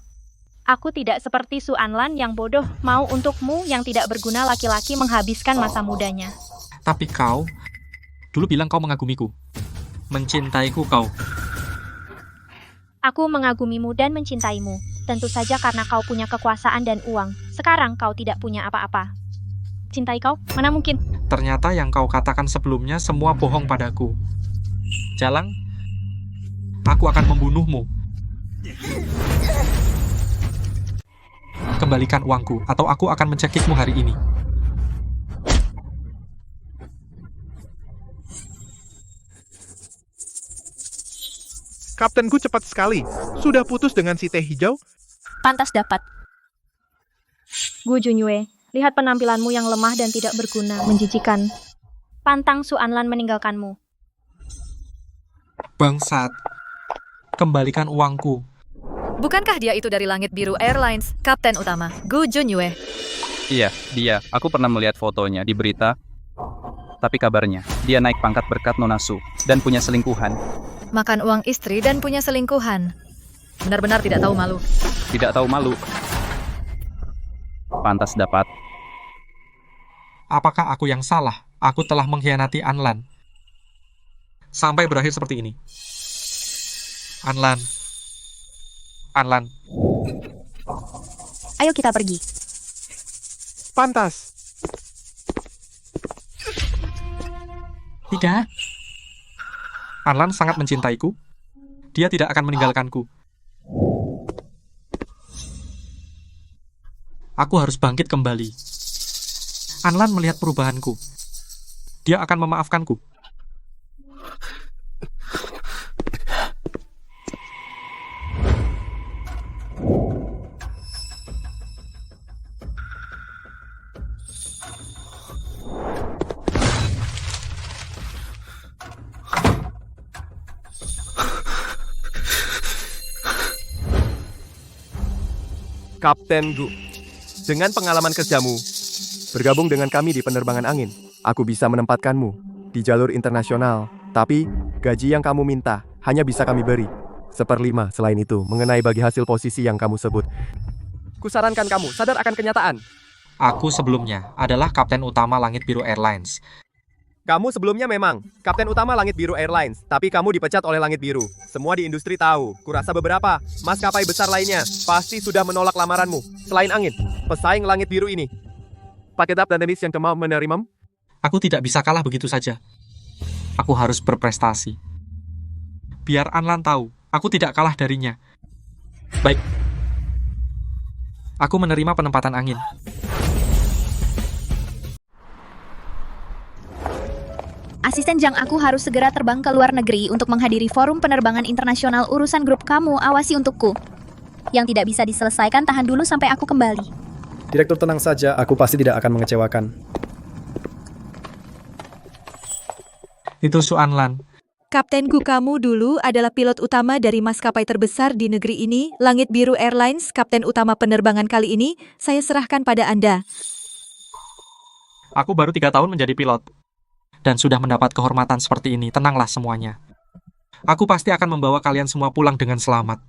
Aku tidak seperti Su Anlan yang bodoh, mau untukmu yang tidak berguna laki-laki menghabiskan masa mudanya. Tapi kau, dulu bilang kau mengagumiku. Mencintaiku kau. Aku mengagumimu dan mencintaimu. Tentu saja karena kau punya kekuasaan dan uang. Sekarang kau tidak punya apa-apa. Cintai kau? Mana mungkin? Ternyata yang kau katakan sebelumnya semua bohong padaku. Jalang, aku akan membunuhmu. Kembalikan uangku, atau aku akan mencekikmu hari ini. Kaptenku cepat sekali. Sudah putus dengan si teh hijau? Pantas dapat. Gu Junyue, Lihat penampilanmu yang lemah dan tidak berguna, menjijikan. Pantang Su Anlan meninggalkanmu. Bangsat. Kembalikan uangku. Bukankah dia itu dari Langit Biru Airlines, kapten utama, Gu Junyue? Iya, dia. Aku pernah melihat fotonya di berita. Tapi kabarnya, dia naik pangkat berkat Nona Su dan punya selingkuhan. Makan uang istri dan punya selingkuhan. Benar-benar tidak tahu malu. Tidak tahu malu. Pantas dapat. Apakah aku yang salah? Aku telah mengkhianati Anlan. Sampai berakhir seperti ini. Anlan. Anlan. Ayo kita pergi. Pantas. Tidak. Anlan sangat mencintaiku. Dia tidak akan meninggalkanku. Aku harus bangkit kembali. Anlan melihat perubahanku. Dia akan memaafkanku. Kapten Gu, dengan pengalaman kerjamu, bergabung dengan kami di penerbangan angin, aku bisa menempatkanmu di jalur internasional. Tapi, gaji yang kamu minta hanya bisa kami beri 1/5 selain itu mengenai bagi hasil posisi yang kamu sebut. Kusarankan kamu sadar akan kenyataan. Aku sebelumnya adalah kapten utama Langit Biru Airlines. Kamu sebelumnya memang kapten utama Langit Biru Airlines, tapi kamu dipecat oleh Langit Biru. Semua di industri tahu. Kurasa beberapa maskapai besar lainnya pasti sudah menolak lamaranmu. Selain angin, pesaing Langit Biru ini. Paket up dan tenis yang mau menerimamu? Aku tidak bisa kalah begitu saja. Aku harus berprestasi. Biar Anlan tahu, aku tidak kalah darinya. Baik. Aku menerima penempatan angin. Asisten Jang aku harus segera terbang ke luar negeri untuk menghadiri forum penerbangan internasional urusan grup kamu, awasi untukku. Yang tidak bisa diselesaikan tahan dulu sampai aku kembali. Direktur tenang saja, aku pasti tidak akan mengecewakan. Itu Su Anlan. Kapten Gu kamu dulu adalah pilot utama dari maskapai terbesar di negeri ini, Langit Biru Airlines, kapten utama penerbangan kali ini, saya serahkan pada Anda. Aku baru 3 tahun menjadi pilot. Dan sudah mendapat kehormatan seperti ini, tenanglah semuanya. Aku pasti akan membawa kalian semua pulang dengan selamat.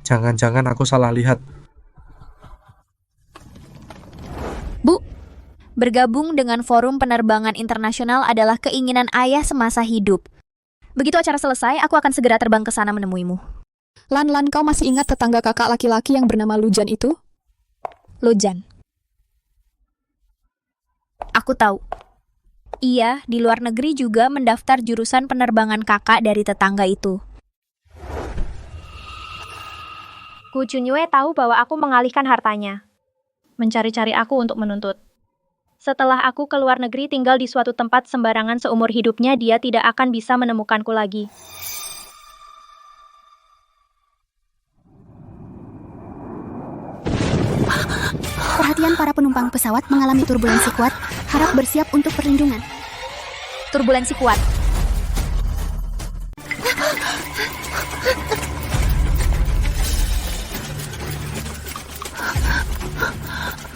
Jangan-jangan aku salah lihat. Bu, bergabung dengan forum penerbangan internasional adalah keinginan ayah semasa hidup. Begitu acara selesai, aku akan segera terbang ke sana menemuimu. Lan, kau masih ingat tetangga kakak laki-laki yang bernama Lujan itu? Lujan. Aku tahu. Ia di luar negeri juga mendaftar jurusan penerbangan kakak dari tetangga itu. Gu Junyue tahu bahwa aku mengalihkan hartanya. Mencari-cari aku untuk menuntut. Setelah aku ke luar negeri tinggal di suatu tempat sembarangan seumur hidupnya, dia tidak akan bisa menemukanku lagi. Perhatian para penumpang pesawat mengalami turbulensi kuat, harap bersiap untuk perlindungan. Turbulensi kuat.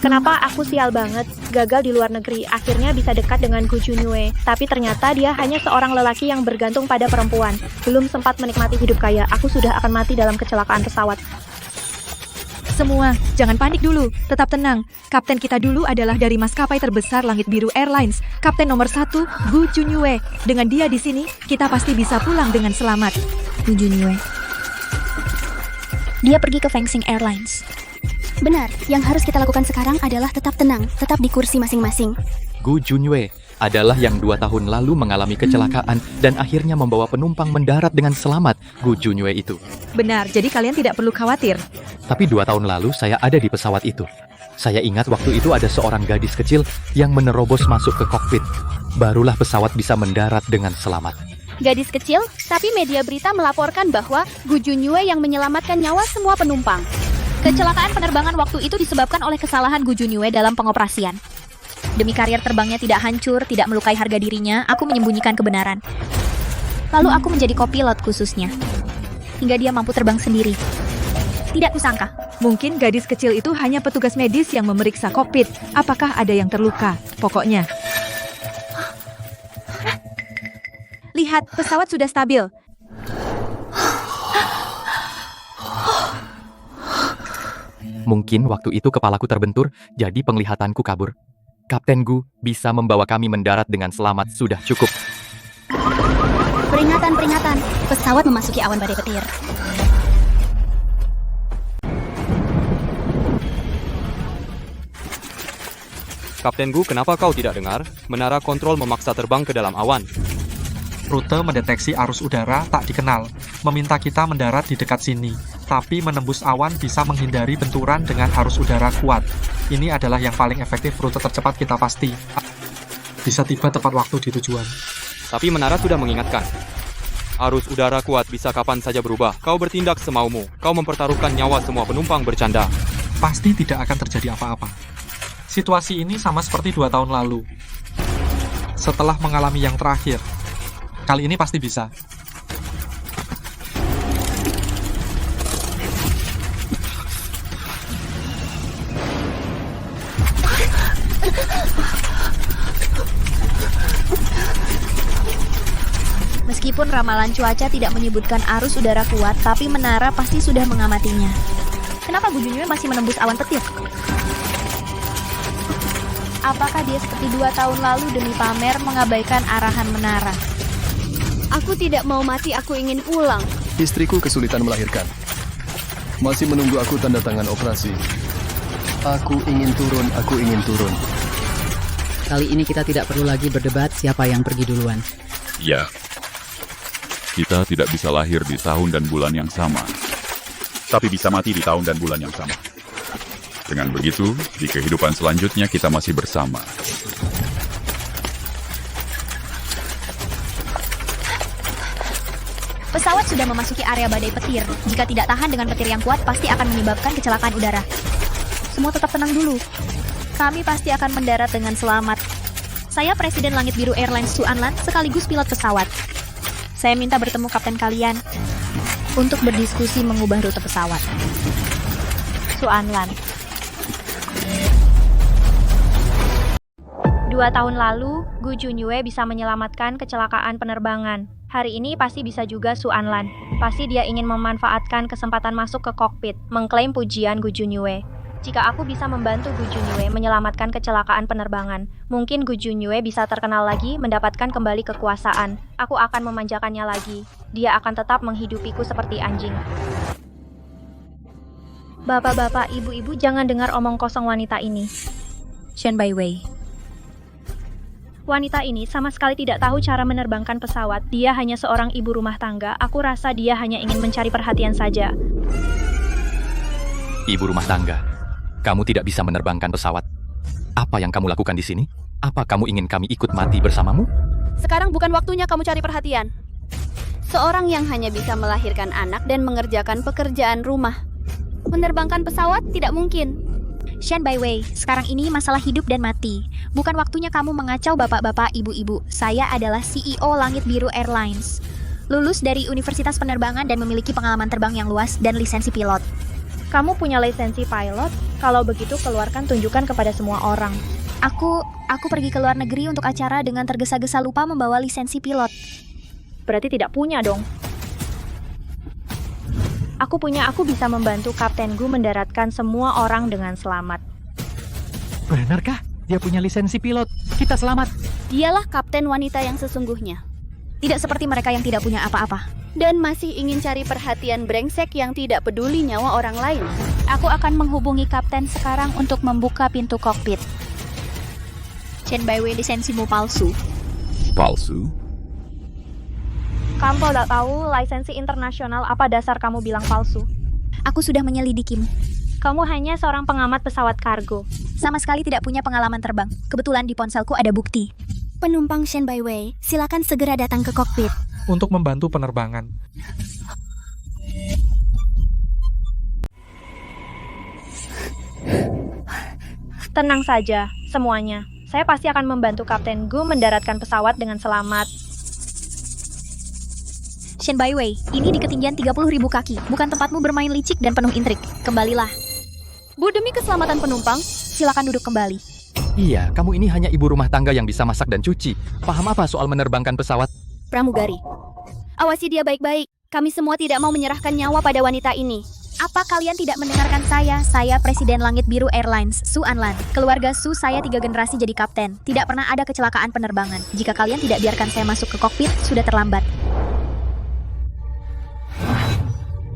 Kenapa aku sial banget, gagal di luar negeri, akhirnya bisa dekat dengan Gu Junyue, tapi ternyata dia hanya seorang lelaki yang bergantung pada perempuan. Belum sempat menikmati hidup kaya, aku sudah akan mati dalam kecelakaan pesawat. Semua, jangan panik dulu, tetap tenang. Kapten kita dulu adalah dari maskapai terbesar Langit Biru Airlines, kapten nomor 1, Gu Junyue. Dengan dia di sini, kita pasti bisa pulang dengan selamat. Gu Junyue. Dia pergi ke Fengsing Airlines. Benar, yang harus kita lakukan sekarang adalah tetap tenang, tetap di kursi masing-masing. Gu Junyue adalah yang 2 tahun lalu mengalami kecelakaan dan akhirnya membawa penumpang mendarat dengan selamat. Gu Junyue itu. Benar, jadi kalian tidak perlu khawatir. Tapi 2 tahun lalu saya ada di pesawat itu. Saya ingat waktu itu ada seorang gadis kecil yang menerobos masuk ke kokpit. Barulah pesawat bisa mendarat dengan selamat. Gadis kecil, tapi media berita melaporkan bahwa Gu Junyue yang menyelamatkan nyawa semua penumpang. Kecelakaan penerbangan waktu itu disebabkan oleh kesalahan Gu Junyue dalam pengoperasian. Demi karier terbangnya tidak hancur, tidak melukai harga dirinya, aku menyembunyikan kebenaran. Lalu aku menjadi kopilot khususnya. Hingga dia mampu terbang sendiri. Tidak kusangka. Mungkin gadis kecil itu hanya petugas medis yang memeriksa kokpit. Apakah ada yang terluka? Pokoknya. Lihat, pesawat sudah stabil. Mungkin waktu itu kepalaku terbentur, jadi penglihatanku kabur. Kapten Gu bisa membawa kami mendarat dengan selamat sudah cukup. Peringatan, peringatan. Pesawat memasuki awan badai petir. Kapten Gu, kenapa kau tidak dengar? Menara kontrol memaksa terbang ke dalam awan. Rute mendeteksi arus udara tak dikenal, meminta kita mendarat di dekat sini. Tapi menembus awan bisa menghindari benturan dengan arus udara kuat. Ini adalah yang paling efektif, rute tercepat kita pasti. Bisa tiba tepat waktu di tujuan. Tapi menara sudah mengingatkan. Arus udara kuat bisa kapan saja berubah. Kau bertindak semaumu. Kau mempertaruhkan nyawa semua penumpang bercanda. Pasti tidak akan terjadi apa-apa. Situasi ini sama seperti 2 tahun lalu. Setelah mengalami yang terakhir. Kali ini pasti bisa. Meskipun ramalan cuaca tidak menyebutkan arus udara kuat, tapi menara pasti sudah mengamatinya. Kenapa Gu Junyue masih menembus awan petir? Apakah dia seperti 2 tahun lalu demi pamer mengabaikan arahan menara? Aku tidak mau mati, aku ingin pulang. Istriku kesulitan melahirkan. Masih menunggu aku tanda tangan operasi. Aku ingin turun, aku ingin turun. Kali ini kita tidak perlu lagi berdebat siapa yang pergi duluan. Ya. Kita tidak bisa lahir di tahun dan bulan yang sama, tapi bisa mati di tahun dan bulan yang sama. Dengan begitu, di kehidupan selanjutnya kita masih bersama. Pesawat sudah memasuki area badai petir. Jika tidak tahan dengan petir yang kuat, pasti akan menyebabkan kecelakaan udara. Semua tetap tenang dulu. Kami pasti akan mendarat dengan selamat. Saya Presiden Langit Biru Airlines Su Anlan, sekaligus pilot pesawat. Saya minta bertemu kapten kalian untuk berdiskusi mengubah rute pesawat. Su Anlan. 2 tahun lalu, Gu Junyue bisa menyelamatkan kecelakaan penerbangan. Hari ini pasti bisa juga Su Anlan. Pasti dia ingin memanfaatkan kesempatan masuk ke kokpit, mengklaim pujian Gu Junyue. Jika aku bisa membantu Gu Junyue menyelamatkan kecelakaan penerbangan, mungkin Gu Junyue bisa terkenal lagi, mendapatkan kembali kekuasaan. Aku akan memanjakannya lagi. Dia akan tetap menghidupiku seperti anjing. Bapak-bapak, ibu-ibu, jangan dengar omong kosong wanita ini. Shen Baiwei. Wanita ini sama sekali tidak tahu cara menerbangkan pesawat. Dia hanya seorang ibu rumah tangga. Aku rasa dia hanya ingin mencari perhatian saja. Ibu rumah tangga, kamu tidak bisa menerbangkan pesawat. Apa yang kamu lakukan di sini? Apa kamu ingin kami ikut mati bersamamu? Sekarang bukan waktunya kamu cari perhatian. Seorang yang hanya bisa melahirkan anak dan mengerjakan pekerjaan rumah. Menerbangkan pesawat tidak mungkin. Shen Baiwei, sekarang ini masalah hidup dan mati. Bukan waktunya kamu mengacau bapak-bapak, ibu-ibu. Saya adalah CEO Langit Biru Airlines. Lulus dari Universitas Penerbangan dan memiliki pengalaman terbang yang luas dan lisensi pilot. Kamu punya lisensi pilot? Kalau begitu, keluarkan tunjukkan kepada semua orang. Aku pergi ke luar negeri untuk acara dengan tergesa-gesa lupa membawa lisensi pilot. Berarti tidak punya dong. Aku bisa membantu Kapten Gu mendaratkan semua orang dengan selamat. Benarkah? Dia punya lisensi pilot. Kita selamat. Dialah kapten wanita yang sesungguhnya. Tidak seperti mereka yang tidak punya apa-apa. Dan masih ingin cari perhatian brengsek yang tidak peduli nyawa orang lain. Aku akan menghubungi kapten sekarang untuk membuka pintu kokpit. Shen Baiwei, lisensimu palsu. Palsu? Kamu tidak tahu lisensi internasional, apa dasar kamu bilang palsu? Aku sudah menyelidikimu. Kamu hanya seorang pengamat pesawat kargo. Sama sekali tidak punya pengalaman terbang. Kebetulan di ponselku ada bukti. Penumpang Shen Baiwei, silakan segera datang ke kokpit. Untuk membantu penerbangan. Tenang saja, semuanya. Saya pasti akan membantu Kapten Gu mendaratkan pesawat dengan selamat. Shen Baiwei, ini di ketinggian 30.000 kaki, bukan tempatmu bermain licik dan penuh intrik. Kembalilah. Bu, demi keselamatan penumpang, silakan duduk kembali. Iya, kamu ini hanya ibu rumah tangga yang bisa masak dan cuci. Paham apa soal menerbangkan pesawat? pramugari. Awasi dia baik-baik. Kami semua tidak mau menyerahkan nyawa pada wanita ini. Apa kalian tidak mendengarkan saya? Saya Presiden Langit Biru Airlines, Su Anlan. Keluarga Su saya 3 generasi jadi kapten. Tidak pernah ada kecelakaan penerbangan. Jika kalian tidak biarkan saya masuk ke kokpit, sudah terlambat.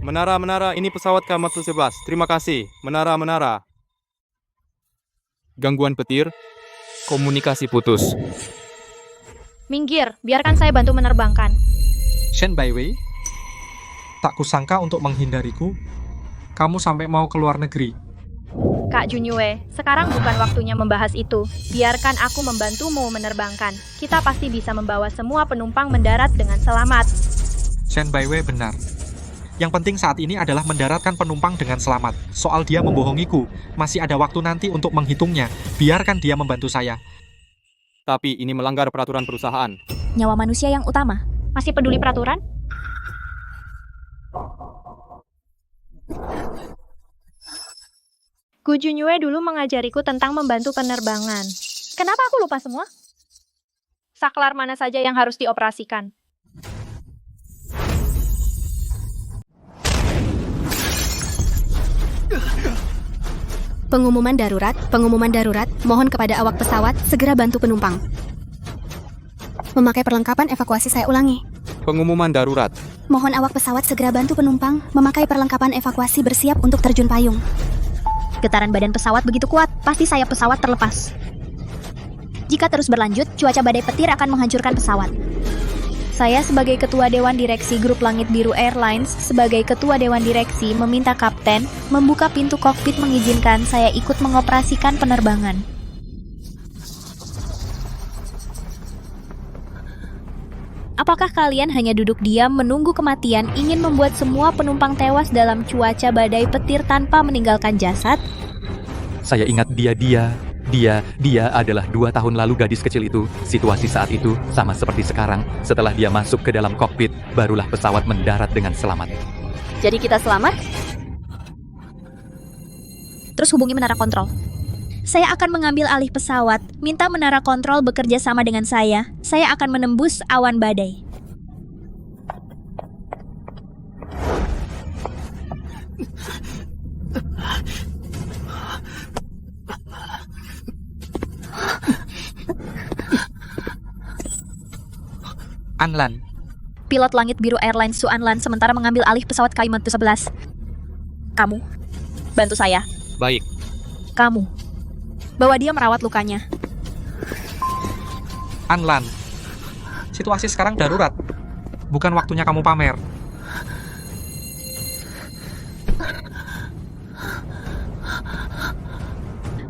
Menara, ini pesawat K-11. Terima kasih. Menara. Gangguan petir. Komunikasi putus. Minggir, biarkan saya bantu menerbangkan. Shen Baiwei, tak kusangka untuk menghindariku, kamu sampai mau ke luar negeri. Kak Junyue, sekarang bukan waktunya membahas itu. Biarkan aku membantumu menerbangkan. Kita pasti bisa membawa semua penumpang mendarat dengan selamat. Shen Baiwei benar. Yang penting saat ini adalah mendaratkan penumpang dengan selamat. Soal dia membohongiku, masih ada waktu nanti untuk menghitungnya. Biarkan dia membantu saya. Tapi ini melanggar peraturan perusahaan. Nyawa manusia yang utama. Masih peduli peraturan? Gu Junyue dulu mengajariku tentang membantu penerbangan. Kenapa aku lupa semua? Saklar mana saja yang harus dioperasikan? Pengumuman darurat, mohon kepada awak pesawat segera bantu penumpang. Memakai perlengkapan evakuasi, saya ulangi. Pengumuman darurat. Mohon awak pesawat segera bantu penumpang memakai perlengkapan evakuasi bersiap untuk terjun payung. Getaran badan pesawat begitu kuat, pasti sayap pesawat terlepas. Jika terus berlanjut, cuaca badai petir akan menghancurkan pesawat. Saya sebagai Ketua Dewan Direksi Grup Langit Biru Airlines, sebagai Ketua Dewan Direksi meminta Kapten membuka pintu kokpit mengizinkan saya ikut mengoperasikan penerbangan. Apakah kalian hanya duduk diam menunggu kematian ingin membuat semua penumpang tewas dalam cuaca badai petir tanpa meninggalkan jasad? Saya ingat dia adalah 2 tahun lalu gadis kecil itu. Situasi saat itu sama seperti sekarang. Setelah dia masuk ke dalam kokpit, barulah pesawat mendarat dengan selamat. Jadi kita selamat? Terus hubungi menara kontrol. Saya akan mengambil alih pesawat, minta menara kontrol bekerja sama dengan saya. Saya akan menembus awan badai. Anlan. Pilot Langit Biru Airlines Su Anlan sementara mengambil alih pesawat K-11. Kamu, bantu saya. Baik. Kamu, bawa dia merawat lukanya. Anlan, situasi sekarang darurat. Bukan waktunya kamu pamer.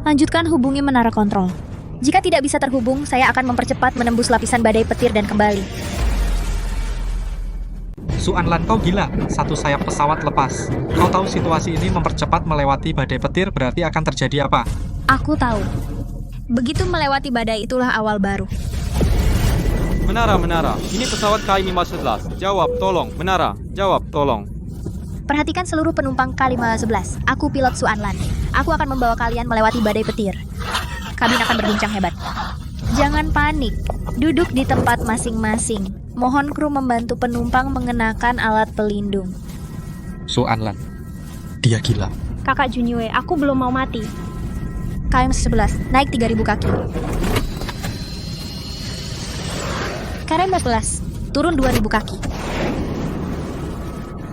Lanjutkan hubungi menara kontrol. Jika tidak bisa terhubung, saya akan mempercepat menembus lapisan badai petir dan kembali. Su Anlan, kau gila. Satu sayap pesawat lepas. Kau tahu situasi ini mempercepat melewati badai petir berarti akan terjadi apa? Aku tahu. Begitu melewati badai itulah awal baru. Menara. Ini pesawat K-11. Jawab, tolong. Menara, jawab, tolong. Perhatikan seluruh penumpang K-11. Aku pilot Su Anlan. Aku akan membawa kalian melewati badai petir. Kabin akan berguncang hebat. Jangan panik. Duduk di tempat masing-masing. Mohon kru membantu penumpang mengenakan alat pelindung. Su Anlan, dia gila. Kakak Junyue, aku belum mau mati. KM-11, naik 3.000 kaki. KM-11, turun 2.000 kaki.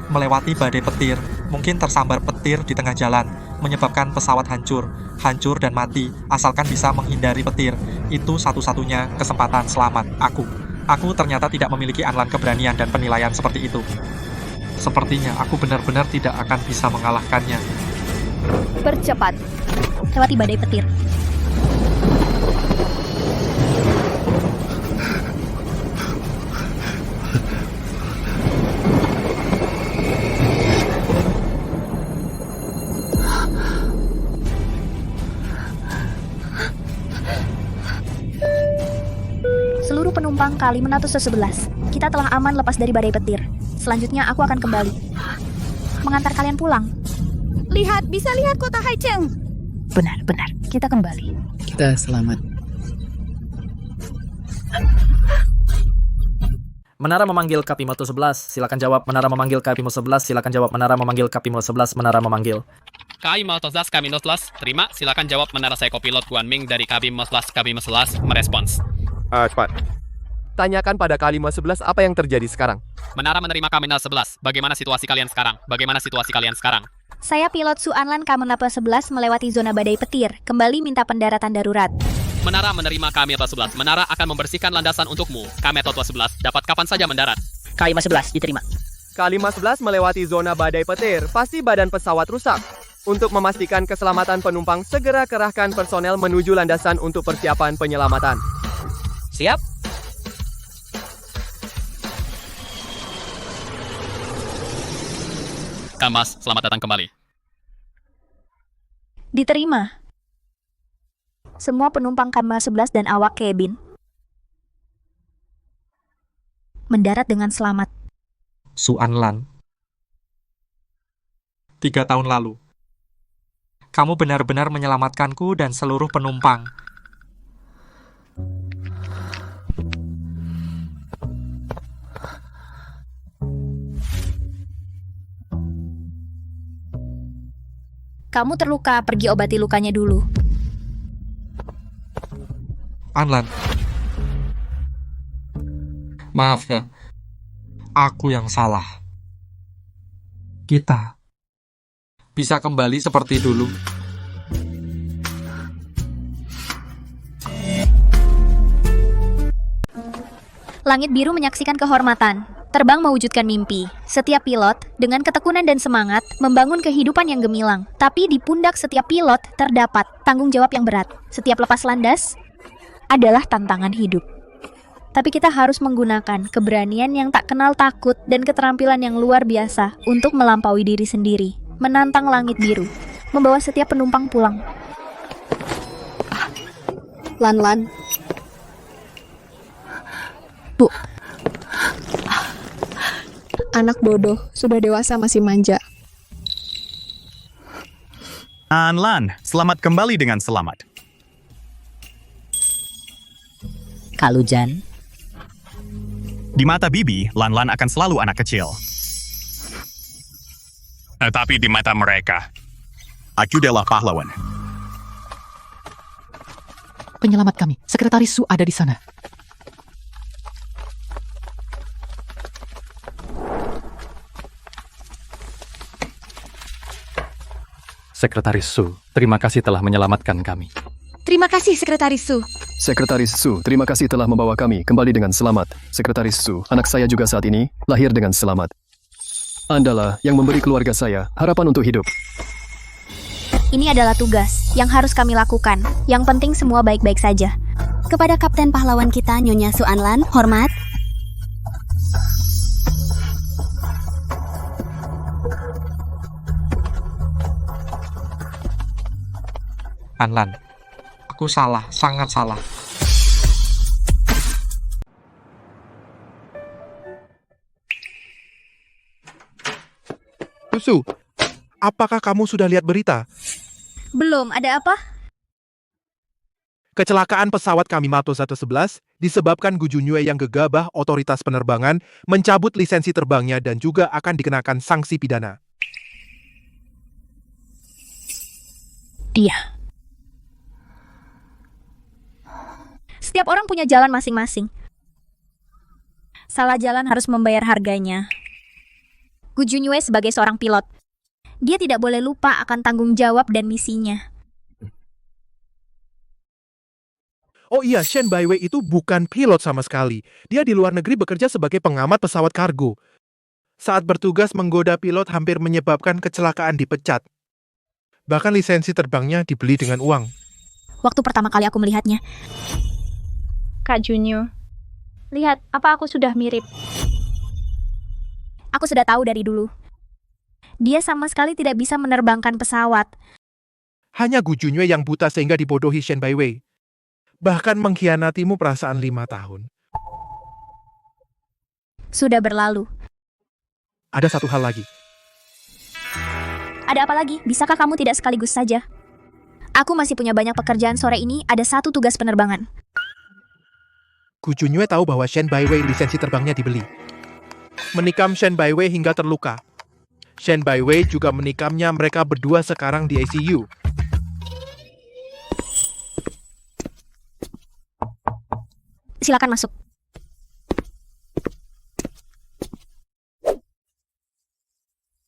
Melewati badai petir, mungkin tersambar petir di tengah jalan, menyebabkan pesawat hancur dan mati, asalkan bisa menghindari petir. Itu satu-satunya kesempatan selamat Aku ternyata tidak memiliki Anlan keberanian dan penilaian seperti itu. Sepertinya aku benar-benar tidak akan bisa mengalahkannya. Percepat. Lewati badai petir. penumpang kali Menatus 11. Kita telah aman lepas dari badai petir. Selanjutnya aku akan kembali mengantar kalian pulang. Lihat, bisa lihat kota Haicheng. Benar. Kita kembali. Kita selamat. Menara memanggil Kapimo 11, silakan jawab. Menara memanggil Kapimo 11, silakan jawab. Menara memanggil Kapimo 11, menara memanggil. Kapimo 11, Kapimo 11, terima, silakan jawab. Menara saya kopilot Guanming dari Kapimo 11, Kapimo 11, merespons. Cepat. Tanyakan pada Kapimo 11 apa yang terjadi sekarang. Menara menerima Kapimo 11, bagaimana situasi kalian sekarang? Bagaimana situasi kalian sekarang? Saya pilot Su Anlan Kamenapa 11 melewati zona badai petir, kembali minta pendaratan darurat. Menara menerima Kapimo 11, menara akan membersihkan landasan untukmu. Kapimo 11, dapat kapan saja mendarat? Kapimo 11, diterima. Kapimo 11 melewati zona badai petir, pasti badan pesawat rusak. Untuk memastikan keselamatan penumpang, segera kerahkan personel menuju landasan untuk persiapan penyelamatan. Siap. Kamas, selamat datang kembali. Diterima. Semua penumpang Kapimo 11 dan awak kabin mendarat dengan selamat. Su Anlan. 3 tahun lalu. Kamu benar-benar menyelamatkanku dan seluruh penumpang. Kamu terluka, pergi obati lukanya dulu. Anlan. Maaf ya. Aku yang salah. Kita bisa kembali seperti dulu. Langit biru menyaksikan kehormatan. Terbang mewujudkan mimpi. Setiap pilot, dengan ketekunan dan semangat, membangun kehidupan yang gemilang. Tapi di pundak setiap pilot terdapat tanggung jawab yang berat. Setiap lepas landas adalah tantangan hidup. Tapi kita harus menggunakan keberanian yang tak kenal takut dan keterampilan yang luar biasa untuk melampaui diri sendiri. Menantang langit biru. Membawa setiap penumpang pulang. Lan. Bu. Anak bodoh, sudah dewasa masih manja. Anlan, selamat kembali dengan selamat. Kalujan. Di mata Bibi, Lan akan selalu anak kecil. Tapi di mata mereka, aku adalah pahlawan. Penyelamat kami, Sekretaris Su ada di sana. Sekretaris Su, terima kasih telah menyelamatkan kami. Terima kasih, Sekretaris Su. Sekretaris Su, terima kasih telah membawa kami kembali dengan selamat. Sekretaris Su, anak saya juga saat ini lahir dengan selamat. Andalah yang memberi keluarga saya harapan untuk hidup. Ini adalah tugas yang harus kami lakukan. Yang penting semua baik-baik saja. Kepada Kapten pahlawan kita, Nyonya Su Anlan, hormat. Anlan, aku salah, sangat salah. Su, apakah kamu sudah lihat berita? Belum, ada apa? Kecelakaan pesawat Kapimo 11 disebabkan Gu Junyue yang gegabah otoritas penerbangan mencabut lisensi terbangnya dan juga akan dikenakan sanksi pidana. Dia. Setiap orang punya jalan masing-masing. Salah jalan harus membayar harganya. Gu Junyue sebagai seorang pilot, dia tidak boleh lupa akan tanggung jawab dan misinya. Oh iya, Shen Baiwei itu bukan pilot sama sekali. Dia di luar negeri bekerja sebagai pengamat pesawat kargo. Saat bertugas menggoda pilot hampir menyebabkan kecelakaan dipecat. Bahkan lisensi terbangnya dibeli dengan uang. Waktu pertama kali aku melihatnya, Kak Junyo, lihat, apa aku sudah mirip? aku sudah tahu dari dulu. Dia sama sekali tidak bisa menerbangkan pesawat. Hanya Gu Junyue yang buta sehingga dibodohi Shen Baiwei. Bahkan mengkhianatimu perasaan 5 tahun. sudah berlalu. Ada satu hal lagi. Ada apa lagi? Bisakah kamu tidak sekaligus saja? Aku masih punya banyak pekerjaan sore ini, ada satu tugas penerbangan. Gu Junyue tahu bahwa Shen Baiwei lisensi terbangnya dibeli. Menikam Shen Baiwei hingga terluka. Shen Baiwei juga menikamnya, mereka berdua sekarang di ICU. Silakan masuk.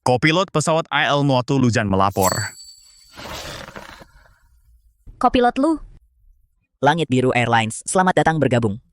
Kopilot pesawat IL Nuatu Lujan melapor. Kopilot Lu. Langit Biru Airlines, selamat datang bergabung.